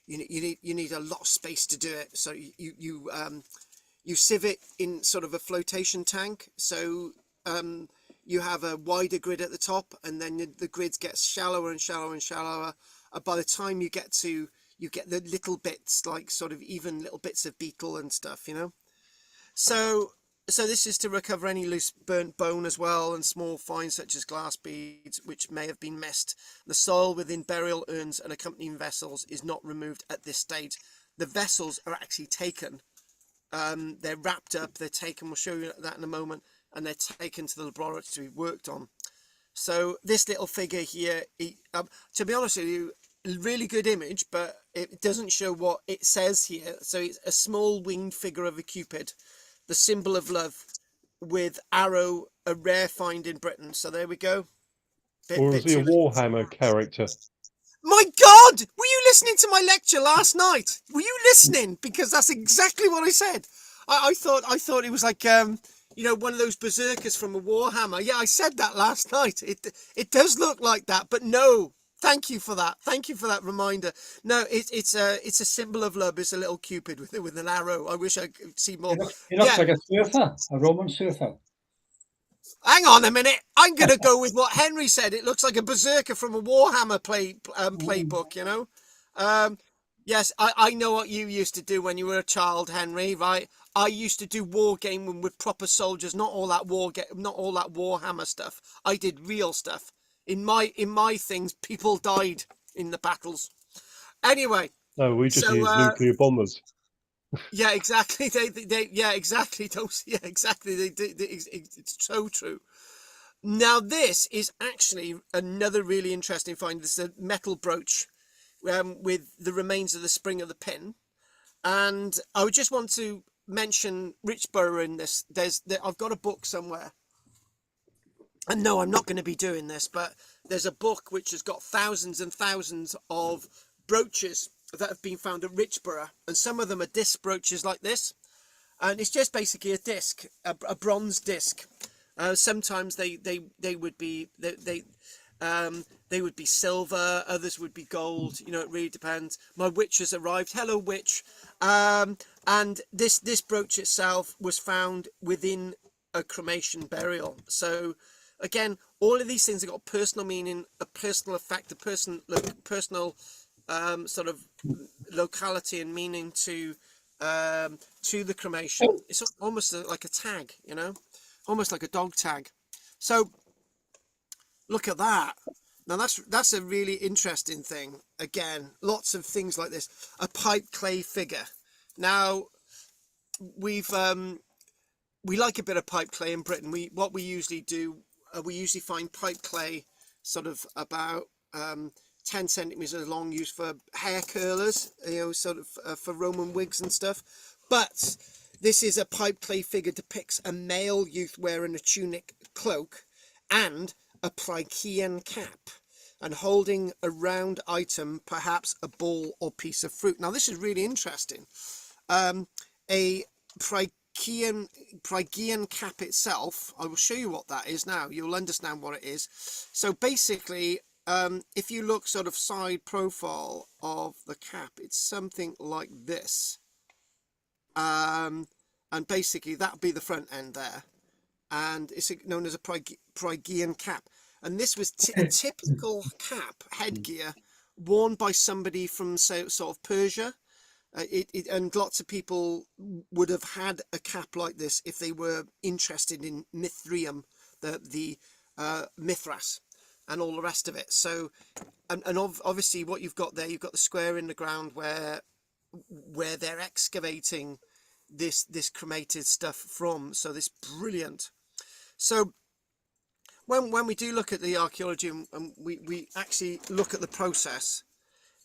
you need a lot of space to do it. So you sieve it in sort of a flotation tank. So you have a wider grid at the top, and then the grids get shallower and shallower and shallower. By the time you get the little bits, like sort of even little bits of beetle and stuff, you know. So this is to recover any loose burnt bone as well, and small finds such as glass beads which may have been missed. The soil within burial urns and accompanying vessels is not removed at this stage. The vessels are actually taken. They're wrapped up, they're taken, we'll show you that in a moment, and they're taken to the laboratory to be worked on. So this little figure here, to be honest with you, really good image, but it doesn't show what it says here. So it's a small winged figure of a Cupid, the symbol of love, with arrow, a rare find in Britain. So there we go. Or is he a Warhammer character? My God, were you listening to my lecture last night? Were you listening? Because that's exactly what I said. I thought it was like one of those berserkers from a Warhammer. Yeah, I said that last night. It does look like that, but no. Thank you for that. Thank you for that reminder. No, it's a symbol of love. It's a little Cupid with an arrow. I wish I could see more. He looks like a surfer, a Roman surfer. Hang on a minute. I'm going to go with what Henry said. It looks like a berserker from a Warhammer playbook, you know. Yes, I know what you used to do when you were a child, Henry, right? I used to do wargaming with proper soldiers, not all that Warhammer stuff. I did real stuff. In my things, people died in the battles. Anyway. No, we just use nuclear bombers. Yeah, exactly. Exactly. It's so true. Now, this is actually another really interesting find. This is a metal brooch with the remains of the spring of the pin. And I would just want to mention Richborough in this. I've got a book somewhere. And no, I'm not going to be doing this, but there's a book which has got thousands and thousands of brooches that have been found at Richborough, and some of them are disc brooches like this, and it's just basically a disc, a bronze disc. Sometimes they would be they would be silver, others would be gold. You know, it really depends. My witch has arrived. Hello, witch. And this brooch itself was found within a cremation burial. So again, all of these things have got personal meaning, a personal effect, a personal sort of locality and meaning to the cremation. It's almost like a tag, you know, almost like a dog tag. So look at that. Now that's a really interesting thing. Again, lots of things like this. A pipe clay figure. Now we like a bit of pipe clay in Britain. What we usually do, we usually find pipe clay sort of about 10 centimeters long, used for hair curlers, you know, sort of for Roman wigs and stuff. But this is a pipe clay figure, depicts a male youth wearing a tunic, cloak and a Phrygian cap, and holding a round item, perhaps a ball or piece of fruit. Now this is really interesting. A Phrygian cap itself, I will show you what that is now. You'll understand what it is. So basically, if you look sort of side profile of the cap, it's something like this. And basically that'd be the front end there, and it's known as a Phrygian cap. And this was a typical cap headgear worn by somebody from, say, sort of Persia. And lots of people would have had a cap like this if they were interested in Mithrium, the Mithras, and all the rest of it. So, and obviously what you've got there, you've got the square in the ground where they're excavating this cremated stuff from. So this brilliant. So when we do look at the archaeology and we actually look at the process,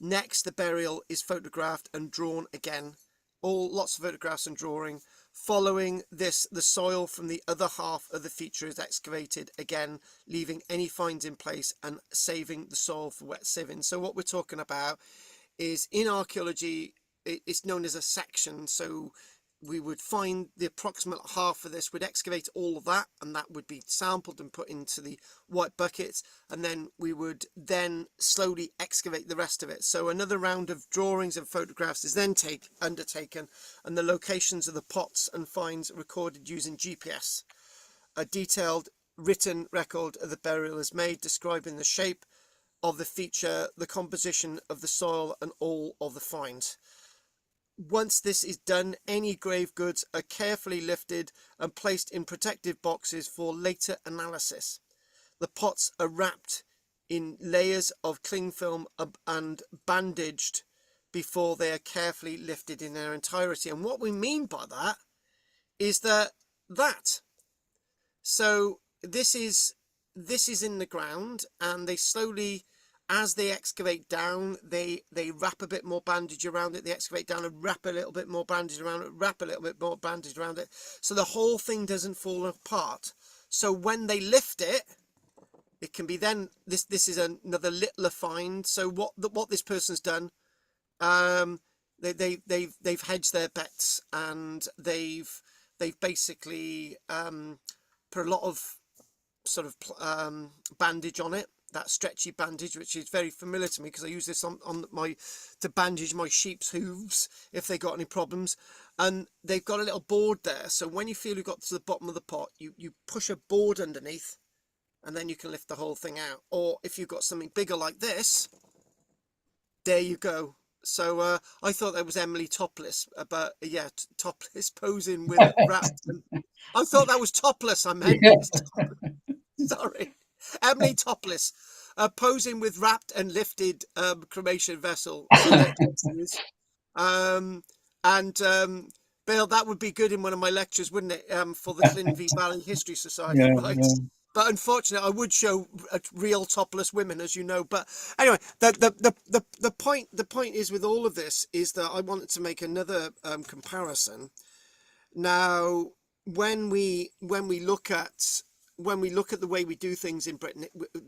next the burial is photographed and drawn again, lots of photographs and drawing. Following this, the soil from the other half of the feature is excavated again, leaving any finds in place and saving the soil for wet sieving. So what we're talking about is, in archaeology, it's known as a section. So we would find the approximate half of this, would excavate all of that, and that would be sampled and put into the white buckets, and then we would then slowly excavate the rest of it. So another round of drawings and photographs is then undertaken, and the locations of the pots and finds recorded using GPS. A detailed written record of the burial is made, describing the shape of the feature, the composition of the soil, and all of the finds. Once this is done, any grave goods are carefully lifted and placed in protective boxes for later analysis. The pots are wrapped in layers of cling film and bandaged before they are carefully lifted in their entirety. And what we mean by that is that. So this is in the ground, and they slowly, as they excavate down, they wrap a bit more bandage around it. They excavate down and wrap a little bit more bandage around it, wrap a little bit more bandage around it, so the whole thing doesn't fall apart. So when they lift it, it can be then, this is another littler find. So what this person's done, they've hedged their bets, and they've basically put a lot of sort of bandage on it, that stretchy bandage, which is very familiar to me because I use this to bandage my sheep's hooves if they got any problems. And they've got a little board there, so when you feel you've got to the bottom of the pot, you push a board underneath, and then you can lift the whole thing out. Or if you've got something bigger like this, there you go. So I thought that was Emily topless, but yeah, topless posing with wrapped. I thought that was topless. I meant. Yeah. Sorry, Emily topless, posing with wrapped and lifted cremation vessel. Bill, that would be good in one of my lectures, wouldn't it? For the Clinvee Valley History Society, Yeah, right? yeah. But unfortunately, I would show real topless women, as you know. But anyway, the point is, with all of this, is that I wanted to make another comparison. Now, when we look at the way we do things in Britain,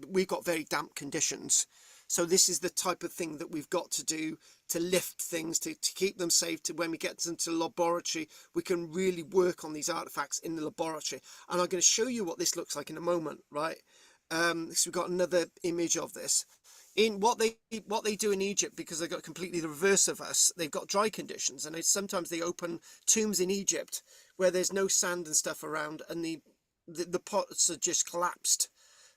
we've got very damp conditions. So this is the type of thing that we've got to do to lift things, to keep them safe, to when we get into the laboratory, we can really work on these artifacts in the laboratory. And I'm going to show you what this looks like in a moment, right? So we've got another image of this. In what they do in Egypt, because they've got completely the reverse of us, they've got dry conditions, and sometimes they open tombs in Egypt where there's no sand and stuff around, and the pots are just collapsed.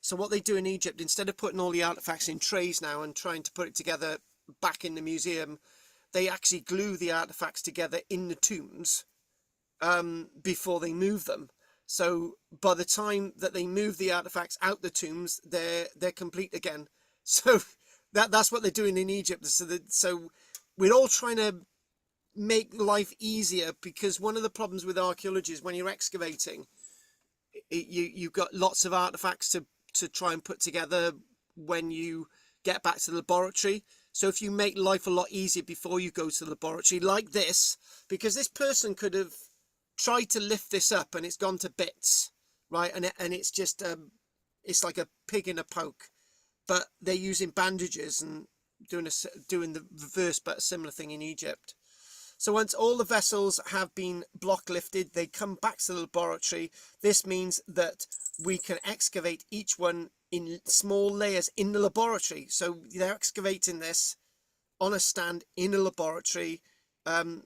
So what they do in Egypt, instead of putting all the artifacts in trays now and trying to put it together back in the museum, they actually glue the artifacts together in the tombs before they move them. So by the time that they move the artifacts out the tombs, they're complete again. So that's what they're doing in Egypt. So we're all trying to make life easier, because one of the problems with archaeology is when you're excavating, you've got lots of artifacts to try and put together when you get back to the laboratory. So if you make life a lot easier before you go to the laboratory, like this, because this person could have tried to lift this up and it's gone to bits, right? And it's just it's like a pig in a poke, but they're using bandages and doing the reverse but a similar thing in Egypt. So once all the vessels have been block lifted, they come back to the laboratory. This means that we can excavate each one in small layers in the laboratory. So they're excavating this on a stand in a laboratory.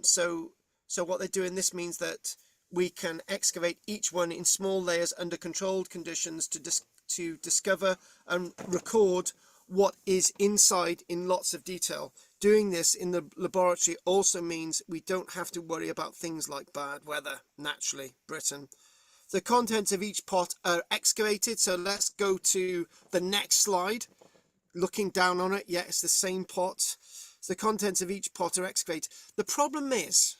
So So what they're doing, this means that we can excavate each one in small layers under controlled conditions to discover and record what is inside in lots of detail. Doing this in the laboratory also means we don't have to worry about things like bad weather, naturally, Britain. The contents of each pot are excavated. So let's go to the next slide. Looking down on it, yeah, it's the same pot. So the contents of each pot are excavated. The problem is,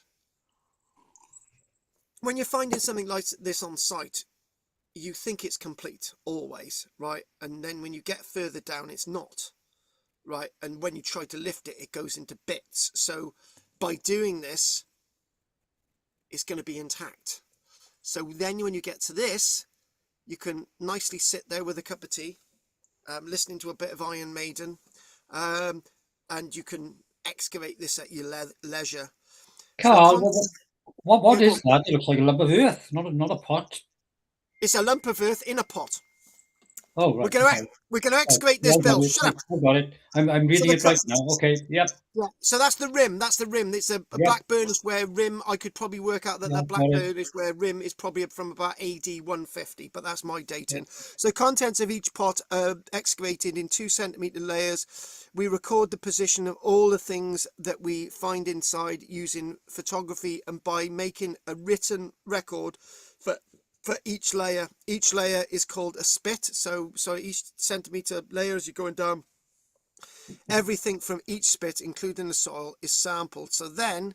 when you're finding something like this on site, you think it's complete always, right? And then when you get further down, it's not, right? And when you try to lift it, it goes into bits. So by doing this, it's going to be intact. So then when you get to this, you can nicely sit there with a cup of tea, listening to a bit of Iron Maiden, and you can excavate this at your leisure. Carl, what Yeah, is that? It looks like a lump of earth, not a pot. It's a lump of earth in a pot. Oh, right. We're gonna excavate this, Bill. Shut up. I got it. I'm reading it right now. Okay. Yep. Yeah. So that's the rim. That's the rim. It's a black burnished ware rim. I could probably work out that the black burnished ware rim is probably from about AD 150, but that's my dating. So contents of each pot are excavated in 2 centimeter layers. We record the position of all the things that we find inside using photography and by making a written record for each layer. Each layer is called a spit. So each centimeter layer, as you're going down, everything from each spit, including the soil, is sampled. So then,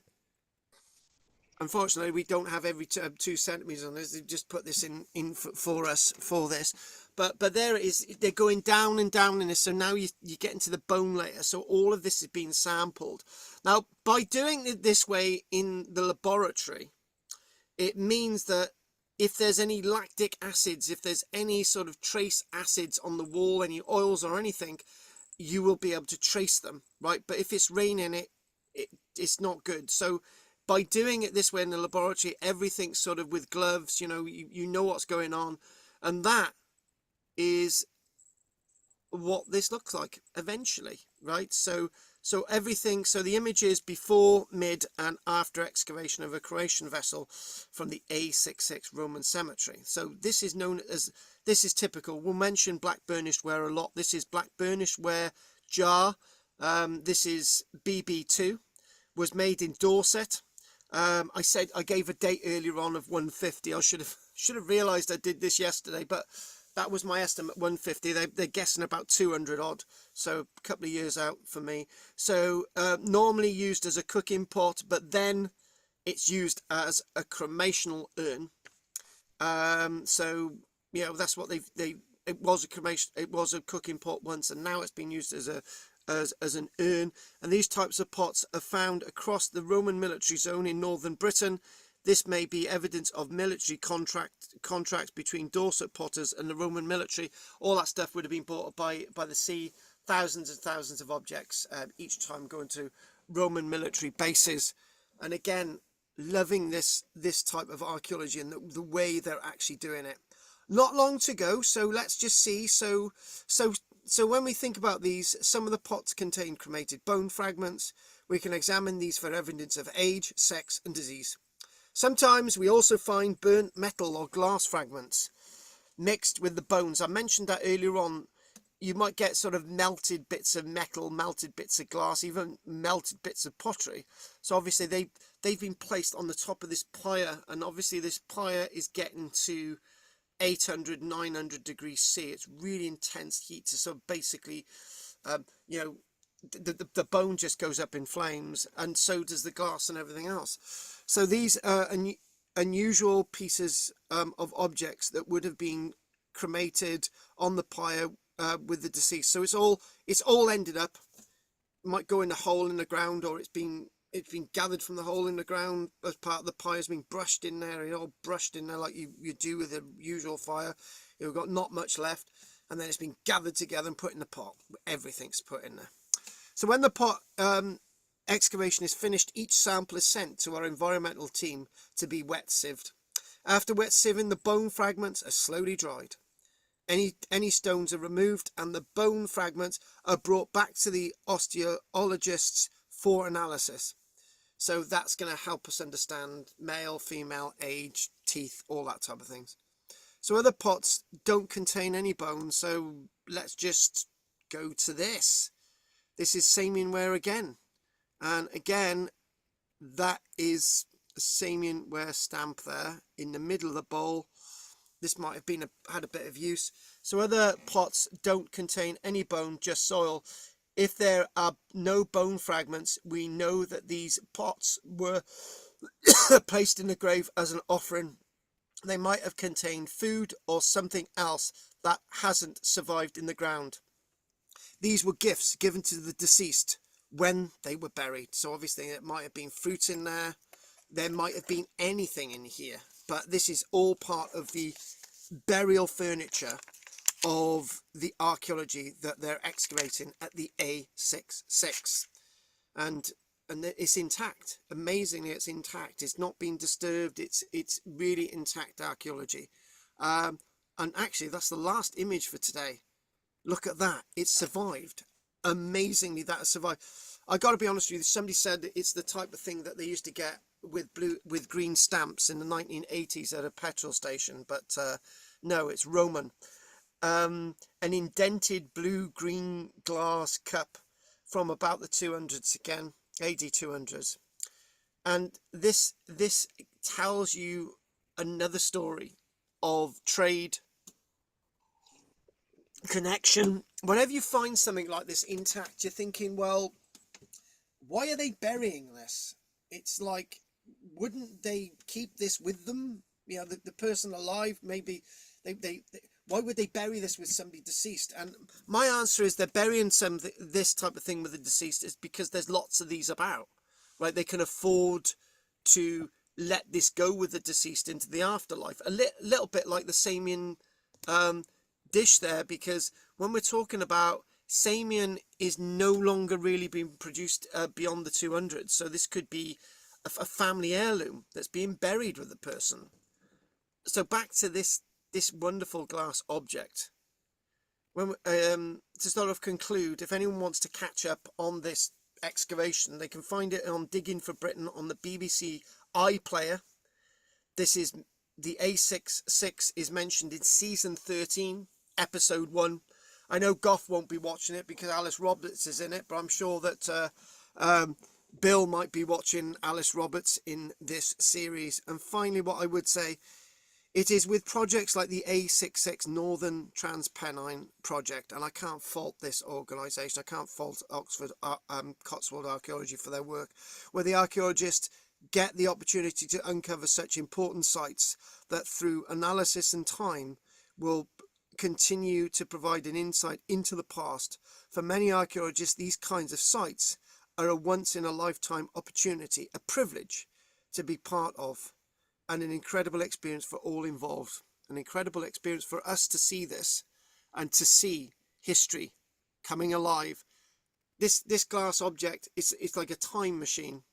unfortunately, we don't have every 2 centimeters on this. They just put this in for us for this. But there it is. They're going down and down in this. So now you get into the bone layer. So all of this is being sampled. Now, by doing it this way in the laboratory, it means that if there's any lactic acids, if there's any sort of trace acids on the wall, any oils or anything, you will be able to trace them, right? But if it's raining, it's not good. So by doing it this way in the laboratory, everything's sort of with gloves, you know what's going on. And that is what this looks like eventually, right? So everything, so the images before, mid and after excavation of a Croatian vessel from the A66 Roman cemetery. So this is known as, this is typical. We'll mention black burnished ware a lot. This is black burnished ware jar. This is BB2, was made in Dorset. I said I gave a date earlier on of 150. I should have realized I did this yesterday, but that was my estimate, 150. They're guessing about 200 odd, so a couple of years out for me. So normally used as a cooking pot, but then it's used as a cremational urn. So that's what it was a cremation. It was a cooking pot once, and now it's been used as an urn. And these types of pots are found across the Roman military zone in northern Britain. This may be evidence of military contracts between Dorset potters and the Roman military. All that stuff would have been bought by the sea. Thousands and thousands of objects each time going to Roman military bases. And again, loving this type of archaeology and the way they're actually doing it. Not long to go, so let's just see. So when we think about these, some of the pots contain cremated bone fragments. We can examine these for evidence of age, sex and disease. Sometimes we also find burnt metal or glass fragments mixed with the bones. I mentioned that earlier on. You might get sort of melted bits of metal, melted bits of glass, even melted bits of pottery. So obviously they've been placed on the top of this pyre, and obviously this pyre is getting to 800, 900 degrees C. It's really intense heat. So basically, the bone just goes up in flames, and so does the glass and everything else. So these are unusual pieces of objects that would have been cremated on the pyre with the deceased. So it's all ended up, might go in a hole in the ground, or it's been gathered from the hole in the ground as part of the pyre, has been brushed in there, all brushed in there like you do with a usual fire. You've got not much left, and then it's been gathered together and put in the pot. Everything's put in there. So when the pot excavation is finished, each sample is sent to our environmental team to be wet sieved. After wet sieving, the bone fragments are slowly dried. Any stones are removed, and the bone fragments are brought back to the osteologists for analysis. So that's going to help us understand male, female, age, teeth, all that type of things. So other pots don't contain any bones. So let's just go to this. This is Samian ware again. And again, that is a Samian ware stamp there in the middle of the bowl. This might have been had a bit of use. So other pots don't contain any bone, just soil. If there are no bone fragments, we know that these pots were placed in the grave as an offering. They might have contained food or something else that hasn't survived in the ground. These were gifts given to the deceased when they were buried. So obviously it might have been fruit in there. There might have been anything in here. But this is all part of the burial furniture of the archaeology that they're excavating at the A66. And it's intact. Amazingly, it's intact. It's not been disturbed. It's really intact archaeology. And actually, that's the last image for today. Look at that. It's survived. Amazingly, that has survived. I got to be honest with you. Somebody said it's the type of thing that they used to get with green stamps in the 1980s at a petrol station. But no, it's Roman. An indented blue-green glass cup from about the 200s again, AD 200s. And this tells you another story of trade, connection. Whenever you find something like this intact, you're thinking, well, why are they burying this? It's like, wouldn't they keep this with them? You know, the person alive, maybe they why would they bury this with somebody deceased? And my answer is they're burying this type of thing with the deceased is because there's lots of these about, right? They can afford to let this go with the deceased into the afterlife. A little bit like the Samian dish there, because when we're talking about Samian is no longer really being produced beyond the 200s. So this could be a family heirloom that's being buried with the person. So back to this wonderful glass object. When to sort of conclude, if anyone wants to catch up on this excavation, they can find it on Digging for Britain on the BBC iPlayer. This is the A66 is mentioned in season 13, episode 1. I know Goff won't be watching it because Alice Roberts is in it, but I'm sure that Bill might be watching Alice Roberts in this series. And finally, what I would say, it is with projects like the A66 Northern Transpennine Project, and I can't fault this organisation, I can't fault Oxford Cotswold Archaeology for their work, where the archaeologists get the opportunity to uncover such important sites that through analysis and time will continue to provide an insight into the past. For many archaeologists, these kinds of sites are a once-in-a-lifetime opportunity, a privilege to be part of, and an incredible experience for all involved. An incredible experience for us to see this and to see history coming alive. This glass object, it's like a time machine.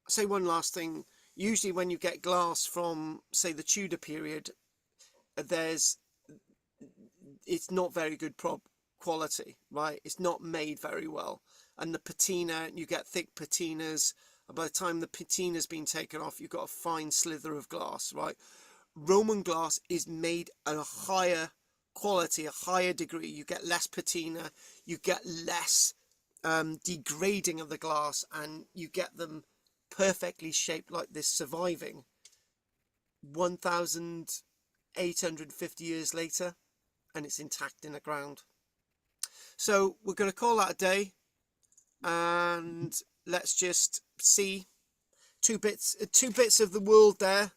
I'll say one last thing. Usually when you get glass from, say, the Tudor period, it's not very good quality, right? It's not made very well. And the patina, you get thick patinas. And by the time the patina's been taken off, you've got a fine slither of glass, right? Roman glass is made at a higher quality, a higher degree. You get less patina, you get less degrading of the glass, and you get them perfectly shaped like this, surviving 1,850 years later, and it's intact in the ground. So we're going to call that a day, and let's just see two bits of the world there,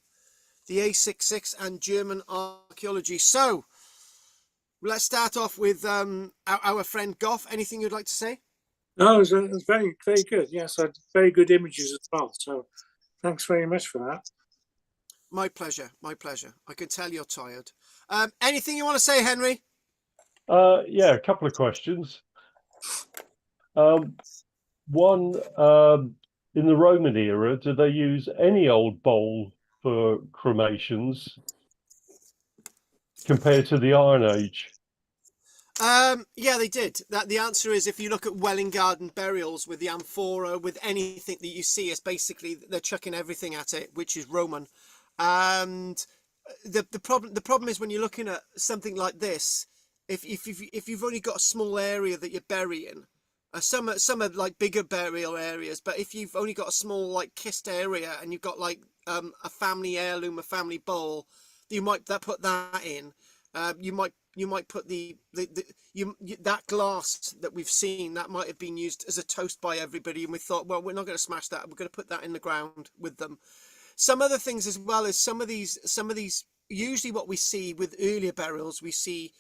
the A66 and German archaeology. So let's start off with our friend Goff. Anything you'd like to say? No, it was very, very good. Yes, I had very good images as well. So thanks very much for that. My pleasure. My pleasure. I can tell you're tired. Anything you want to say, Henry? Yeah, a couple of questions. One, in the Roman era, did they use any old bowl for cremations compared to the Iron Age? Yeah, they did. That the answer is, if you look at Welling Garden burials with the amphora, with anything that you see, it's basically they're chucking everything at it, which is Roman. And the problem is when you're looking at something like this, if you've only got a small area that you're burying, some are like bigger burial areas, but if you've only got a small like kist area and you've got like a family heirloom, a family bowl, you might put that in. You might put that glass that we've seen that might have been used as a toast by everybody, and we thought, well, we're not going to smash that. We're going to put that in the ground with them. Some other things as well is some of these. Usually, what we see with earlier burials, we see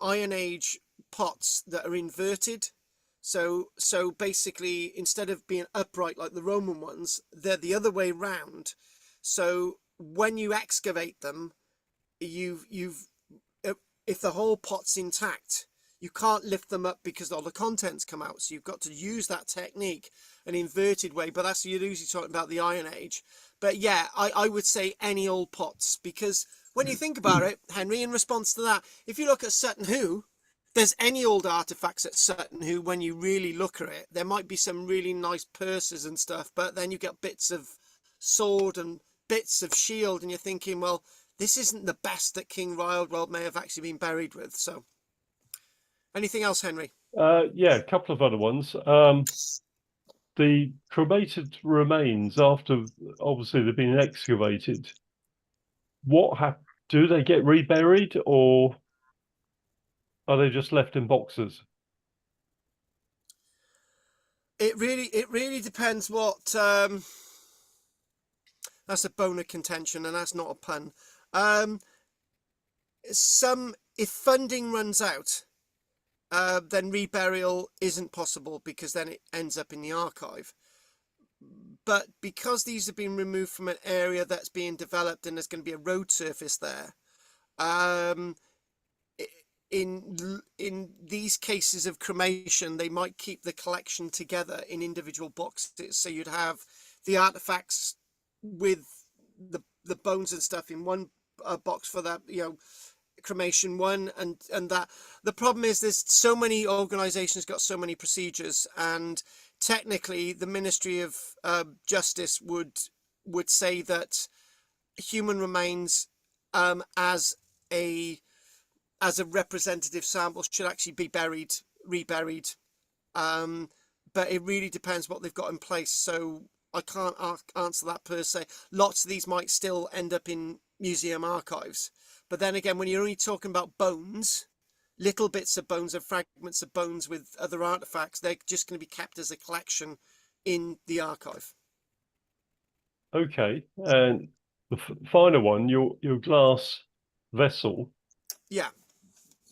Iron Age pots that are inverted. So basically, instead of being upright like the Roman ones, they're the other way round. So when you excavate them, if the whole pot's intact, you can't lift them up because all the contents come out. So you've got to use that technique, an inverted way. But that's, you're usually talking about the Iron Age. But yeah, I would say any old pots, because when you think about it, Henry, in response to that, if you look at Sutton Hoo, there's any old artifacts at Sutton Hoo, when you really look at it, there might be some really nice purses and stuff, but then you get bits of sword and bits of shield, and you're thinking, well, this isn't the best that King Wildwald may have actually been buried with. So anything else, Henry? Yeah, a couple of other ones. The cremated remains, after obviously they've been excavated, do they get reburied, or are they just left in boxes? It really depends what. That's a bone of contention, and that's not a pun. If funding runs out, then reburial isn't possible, because then it ends up in the archive. But because these have been removed from an area that's being developed and there's going to be a road surface there, in these cases of cremation, they might keep the collection together in individual boxes. So you'd have the artifacts with the bones and stuff in one box for that, cremation one, and that. The problem is there's so many organizations got so many procedures, and technically the Ministry of Justice would say that human remains as a representative sample should actually be reburied, but it really depends what they've got in place. So I can't answer that per se. Lots of these might still end up in museum archives, but then again, when you're only talking about bones, little bits of bones and fragments of bones with other artifacts, they're just going to be kept as a collection in the archive. Okay, and the final one, your glass vessel. Yeah.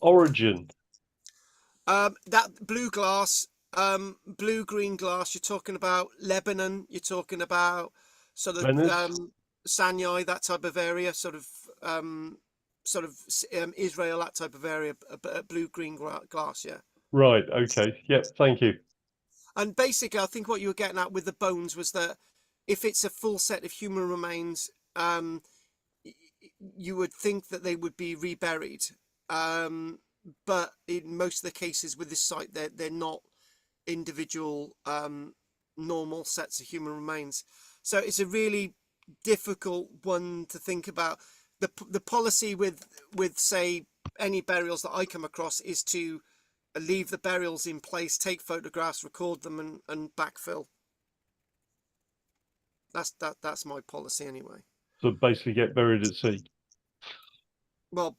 Origin. That blue glass, blue-green glass, you're talking about Lebanon, you're talking about sort of Sinai, that type of area, sort of Israel, that type of area, blue-green glass, yeah. Right, okay, yep, thank you. And basically, I think what you were getting at with the bones was that if it's a full set of human remains, you would think that they would be reburied. But in most of the cases with this site, they're not individual normal sets of human remains. So it's a really difficult one to think about. The policy with say any burials that I come across is to leave the burials in place, take photographs, record them, and backfill. That's my policy anyway. So basically get buried at sea. Well,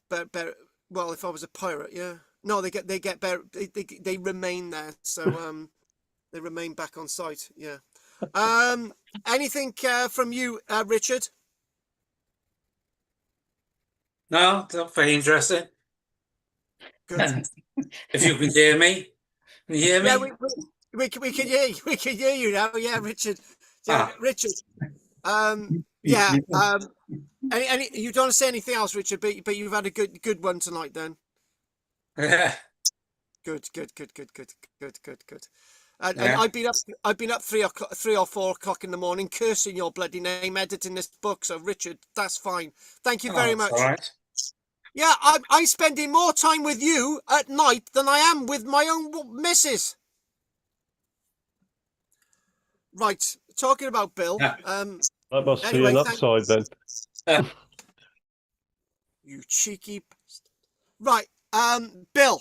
well, if I was a pirate, yeah. No, they get buried. They remain there, so they remain back on site. Yeah. Anything from you, Richard? No, that's very interesting. Good. If you can hear me, can you hear me? Yeah, we can hear you. We can hear you now. Yeah, Richard. Yeah, Richard. Yeah. Any you don't want to say anything else, Richard? But you've had a good one tonight, then. Yeah. Good. And I've been up 3 or 4 o'clock in the morning, cursing your bloody name, editing this book. So Richard, that's fine. Thank you very much. All right. Yeah, I'm spending more time with you at night than I am with my own missus. Right, talking about Bill. Yeah. That must be Anyway, an upside then. you cheeky bastard. Right, Bill.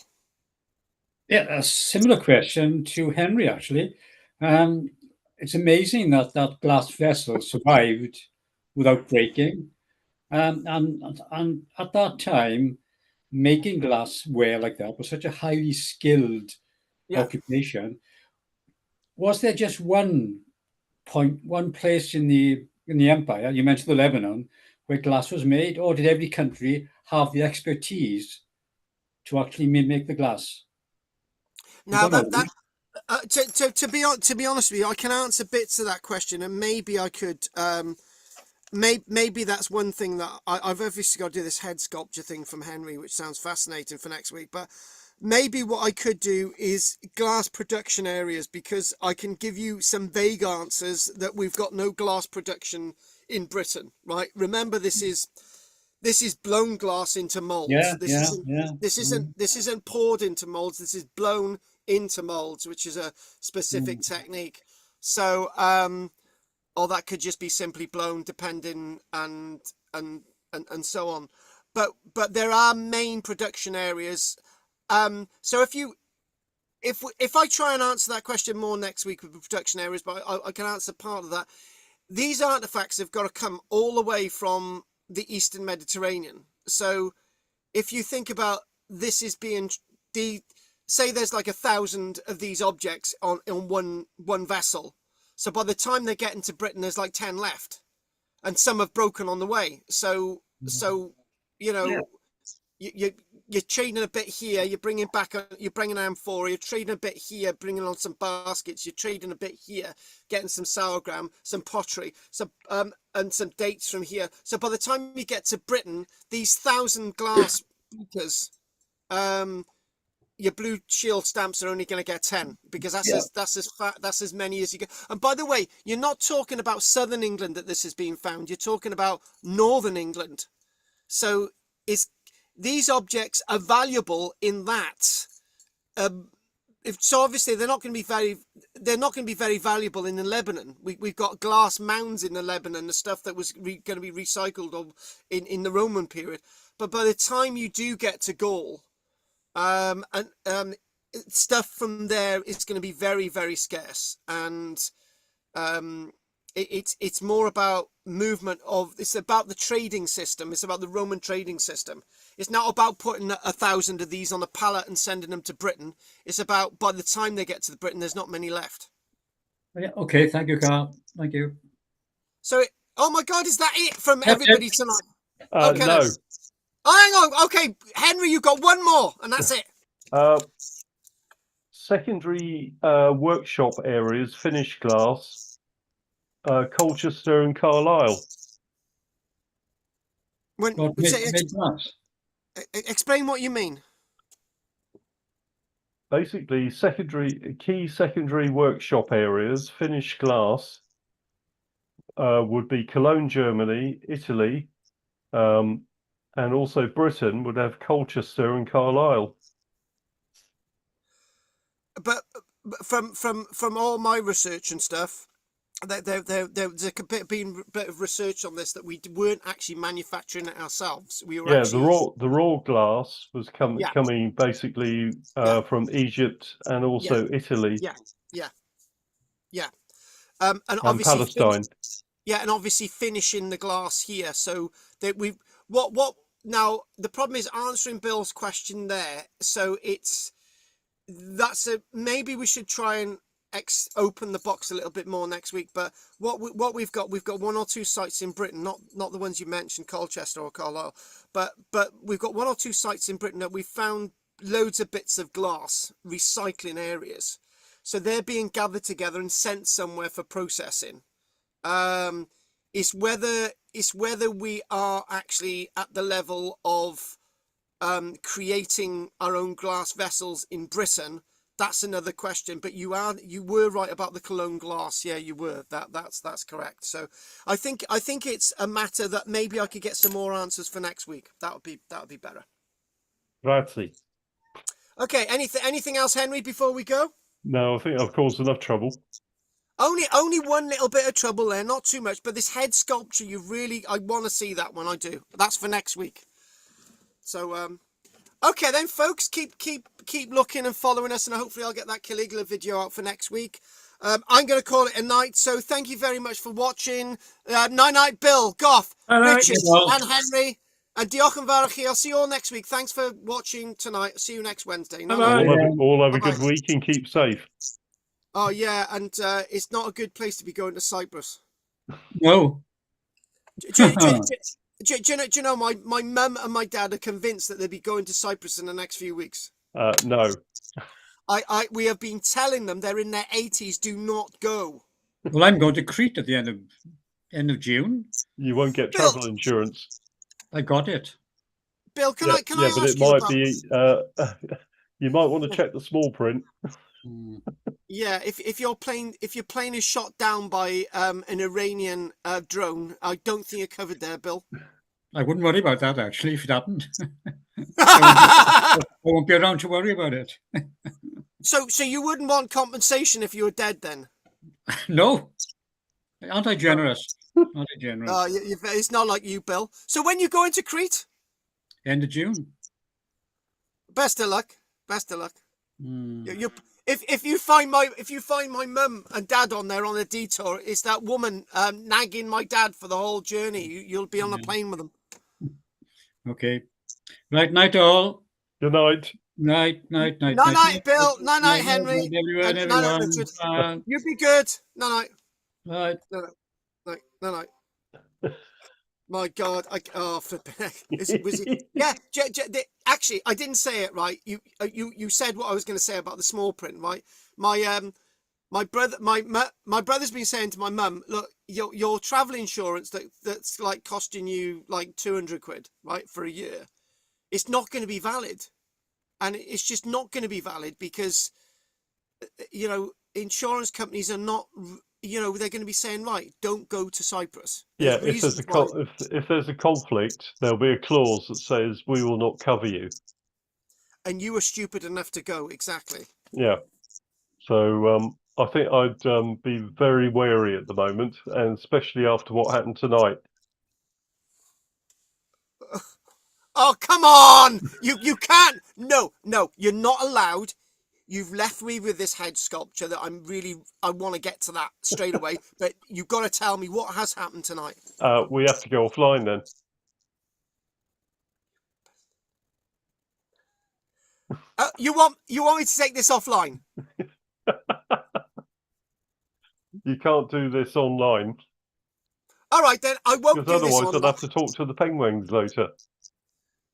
Yeah, a similar question to Henry, actually. Um, it's amazing that that glass vessel survived without breaking. And at that time, making glassware like that was such a highly skilled Yeah. occupation. Was there just one place in the empire, you mentioned the Lebanon, where glass was made, or did every country have the expertise to actually make the glass? You Now don't know. that to be honest with you, I can answer bits of that question, and maybe I could maybe that's one thing that I've obviously got to do this head sculpture thing from Henry, which sounds fascinating for next week. But maybe what I could do is glass production areas, because I can give you some vague answers that we've got no glass production in Britain, right? Remember, this is blown glass into molds. Yeah, yeah, yeah. This isn't poured into molds. This is blown into molds, which is a specific technique. So or that could just be simply blown, depending, and so on. But there are main production areas. So if I try and answer that question more next week with the production areas, but I can answer part of that. These artifacts have got to come all the way from the Eastern Mediterranean. So if you think about this as being say there's like 1,000 of these objects on one vessel. So by the time they get into Britain, there's like 10 left, and some have broken on the way. So you know, you're trading a bit here, you're bringing amphora, you're trading a bit here, bringing on some baskets, you're trading a bit here, getting some sauergram, some pottery, some and some dates from here. So by the time you get to Britain, these 1,000 glass beakers, your blue shield stamps are only going to get 10, because that's as many as you get. And by the way, you're not talking about southern England that this has been found. You're talking about northern England. So these objects are valuable in that. So obviously they're not going to be very valuable in the Lebanon. We've got glass mounds in the Lebanon, the stuff that was going to be recycled in the Roman period. But by the time you do get to Gaul, stuff from there is going to be very, very scarce, and it's more about movement it's about the trading system. It's about the Roman trading system. It's not about putting 1,000 of these on a pallet and sending them to Britain. It's about, by the time they get to Britain, there's not many left. Yeah, okay, thank you, Carl. Thank you. So oh my God, is that it from everybody tonight? Okay, No. Oh, hang on. Okay, Henry, you got one more, and that's it. Secondary workshop areas, finished glass, Colchester and Carlisle. Explain what you mean. Basically, key secondary workshop areas, finished glass, would be Cologne, Germany, Italy, and also Britain would have Colchester and Carlisle. But from all my research and stuff, there's a bit of research on this, that we weren't actually manufacturing it ourselves. We were the raw glass was coming basically from Egypt and also Italy. And obviously Palestine. and obviously finishing the glass here. So that now the problem is answering Bill's question there. So maybe we should try and open the box a little bit more next week. But what we've got 1 or 2 sites in Britain, not the ones you mentioned, Colchester or Carlisle, but we've got 1 or 2 sites in Britain that we've found loads of bits of glass recycling areas. So they're being gathered together and sent somewhere for processing. It's whether we are actually at the level of creating our own glass vessels in Britain That's another question, but you were right about the Cologne glass. Yeah, you were. That's correct. So I think it's a matter that maybe I could get some more answers for next week. That would be better. Grazie. Okay, anything else, Henry, before we go? No, I think I've caused enough trouble. Only one little bit of trouble there, not too much, but this head sculpture, I want to see that one. I do. That's for next week. So okay then, folks, keep looking and following us, and hopefully I'll get that Caligula video out for next week. I'm going to call it a night, so thank you very much for watching. Night, Bill, Goff, Richard, and Henry, and diolch yn fawr i chi. I'll see you all next week. Thanks for watching tonight. See you next Wednesday. All have a good Bye-bye. week and keep safe. Oh yeah, and it's not a good place to be going to Cyprus. No. Do you know my mum and my dad are convinced that they'll be going to Cyprus in the next few weeks. No. We have been telling them, they're in their 80s, do not go. Well, I'm going to Crete at the end of June. You won't get Bill, travel insurance. I got it. Bill, can I but ask it you might about... be. You might want to check the small print. Yeah, if your plane is shot down by an Iranian drone, I don't think you're covered there, Bill. I wouldn't worry about that, actually, if it happened. I won't be around to worry about it. So you wouldn't want compensation if you were dead then? No. Aren't I generous? Aren't I generous? It's not like you, Bill. So when you go into Crete? End of June. Best of luck. Best of luck. If you find my mum and dad on there on a detour, it's that woman nagging my dad for the whole journey. You'll be on a plane with them. Okay. Right, night all. Good night. Night, night, Bill. Night, Henry. Night, Richard. You be good. Night. Night. Night. My God! Yeah. Actually, I didn't say it right. You said what I was going to say about the small print, right? My brother's been saying to my mum, look, your travel insurance that's like costing you like 200 quid, right, for a year, it's not going to be valid, and it's just not going to be valid because insurance companies are not. They're going to be saying, right, don't go to Cyprus. Yeah, if there's a conflict, there'll be a clause that says we will not cover you. And you were stupid enough to go, exactly. Yeah. So I think I'd be very wary at the moment, and especially after what happened tonight. Oh, come on! You can't. No, you're not allowed. You've left me with this head sculpture that I want to get to that straight away. But you've got to tell me what has happened tonight. We have to go offline then. You want me to take this offline? You can't do this online. All right, then I won't do this online. Otherwise, I'd have to talk to the penguins later.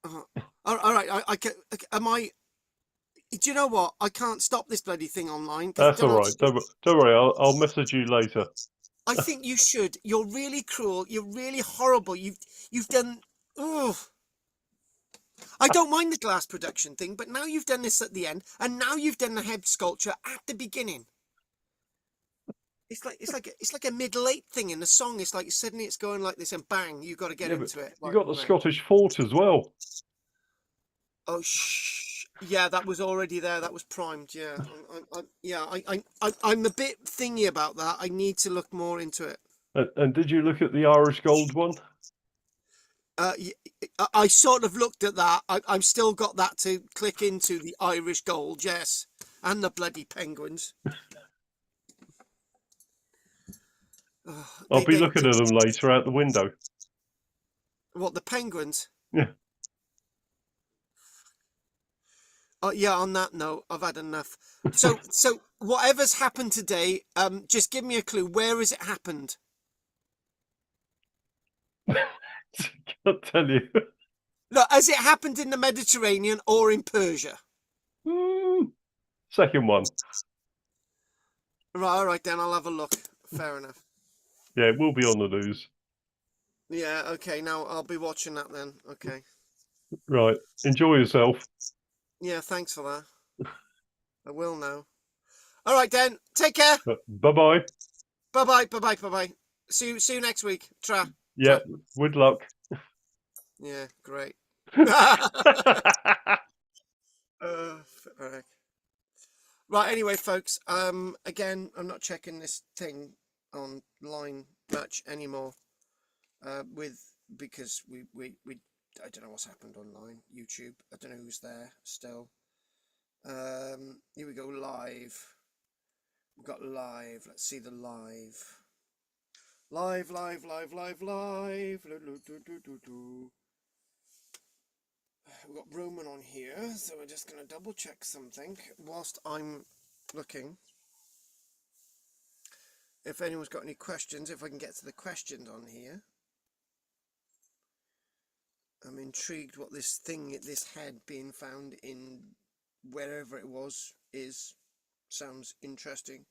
All right, I can. Am I? Do you know what? I can't stop this bloody thing online. That's all right. Don't worry. I'll message you later. I think you should. You're really cruel. You're really horrible. You've done. Oh, I don't mind the glass production thing, but now you've done this at the end, and now you've done the head sculpture at the beginning. It's like a middle eight thing in the song. It's like suddenly it's going like this, and bang, you got to get into it. You got the Scottish fort as well. Oh yeah, that was already there. That was primed. Yeah, I'm a bit thingy about that. I need to look more into it. And did you look at the Irish gold one? I sort of looked at that. I've still got that to click into, the Irish gold, yes, and the bloody penguins. I'll be looking at them later out the window. What, the penguins? Yeah. Yeah, on that note, I've had enough. So whatever's happened today, just give me a clue. Where has it happened? Can't tell you. Look, has it happened in the Mediterranean or in Persia? Second one. Right, all right, then I'll have a look. Fair enough. Yeah, it will be on the news. Yeah, okay, now I'll be watching that then. Okay. Right. Enjoy yourself. Yeah, thanks for that. I will now. All right, then. Take care. Bye bye. Bye-bye. Bye-bye. Bye-bye. See you next week. Tra. Yeah, good luck. Yeah, great. Frick. Right, anyway, folks, again, I'm not checking this thing online much anymore, because we I don't know what's happened online, YouTube. I don't know who's there still. Here we go, live. We've got live. Let's see the live. Live. We've got Roman on here, so we're just going to double check something whilst I'm looking. If anyone's got any questions, if I can get to the questions on here. I'm intrigued what this thing, this head being found in wherever it was, is. Sounds interesting.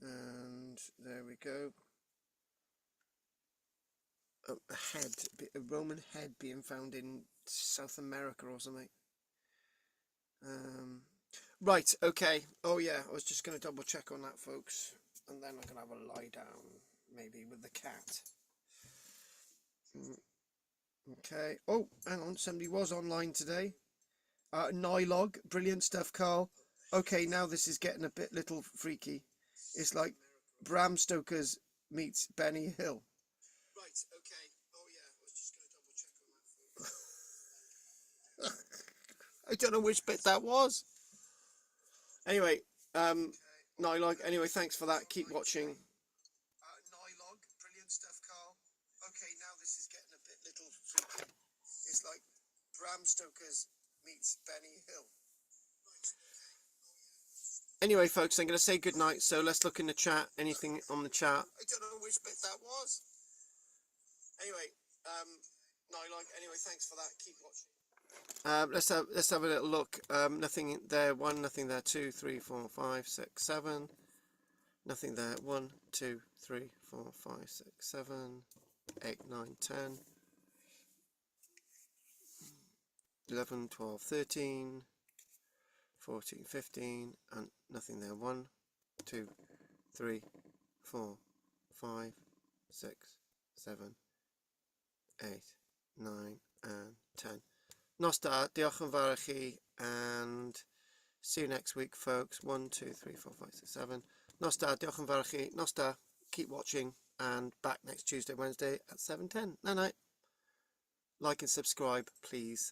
And there we go. Oh, a Roman head being found in South America or something. Right, okay. Oh yeah, I was just going to double check on that, folks. And then I'm going to have a lie down, maybe, with the cat. Okay. Oh, hang on. Somebody was online today. Nylog. Brilliant stuff, Carl. Okay, now this is getting a bit little freaky. It's like Bram Stoker's meets Benny Hill. Right, okay. Oh yeah, I was just going to double check on that. I don't know which bit that was. Anyway, Nylog. Anyway, thanks for that. Keep watching. Nylog. Brilliant stuff, Carl. Okay, now this is getting a bit little freaky. It's like Bram Stoker's meets Benny Hill. Anyway, folks, I'm going to say goodnight, so let's look in the chat. Anything on the chat? I don't know which bit that was. Anyway, Nylog. Anyway, thanks for that. Keep watching. Let's have a little look. Nothing there. 1, nothing there. 2, 3, 4, 5, 6, 7. Nothing there. 1, 2, 3, 4, 5, 6, 7, 8, 9, 10, 11, 12, 13, 14, 15, and nothing there. 1, 2, 3, 4, 5, 6, 7, 8, 9, and 10. Nos da, diolch yn fawr i chi, and see you next week, folks. 1, 2, 3, 4, 5, 6, 7. Nos da, diolch yn fawr i chi. Nos da, keep watching, and back next Tuesday, Wednesday at 7:10. Night night. Like and subscribe, please.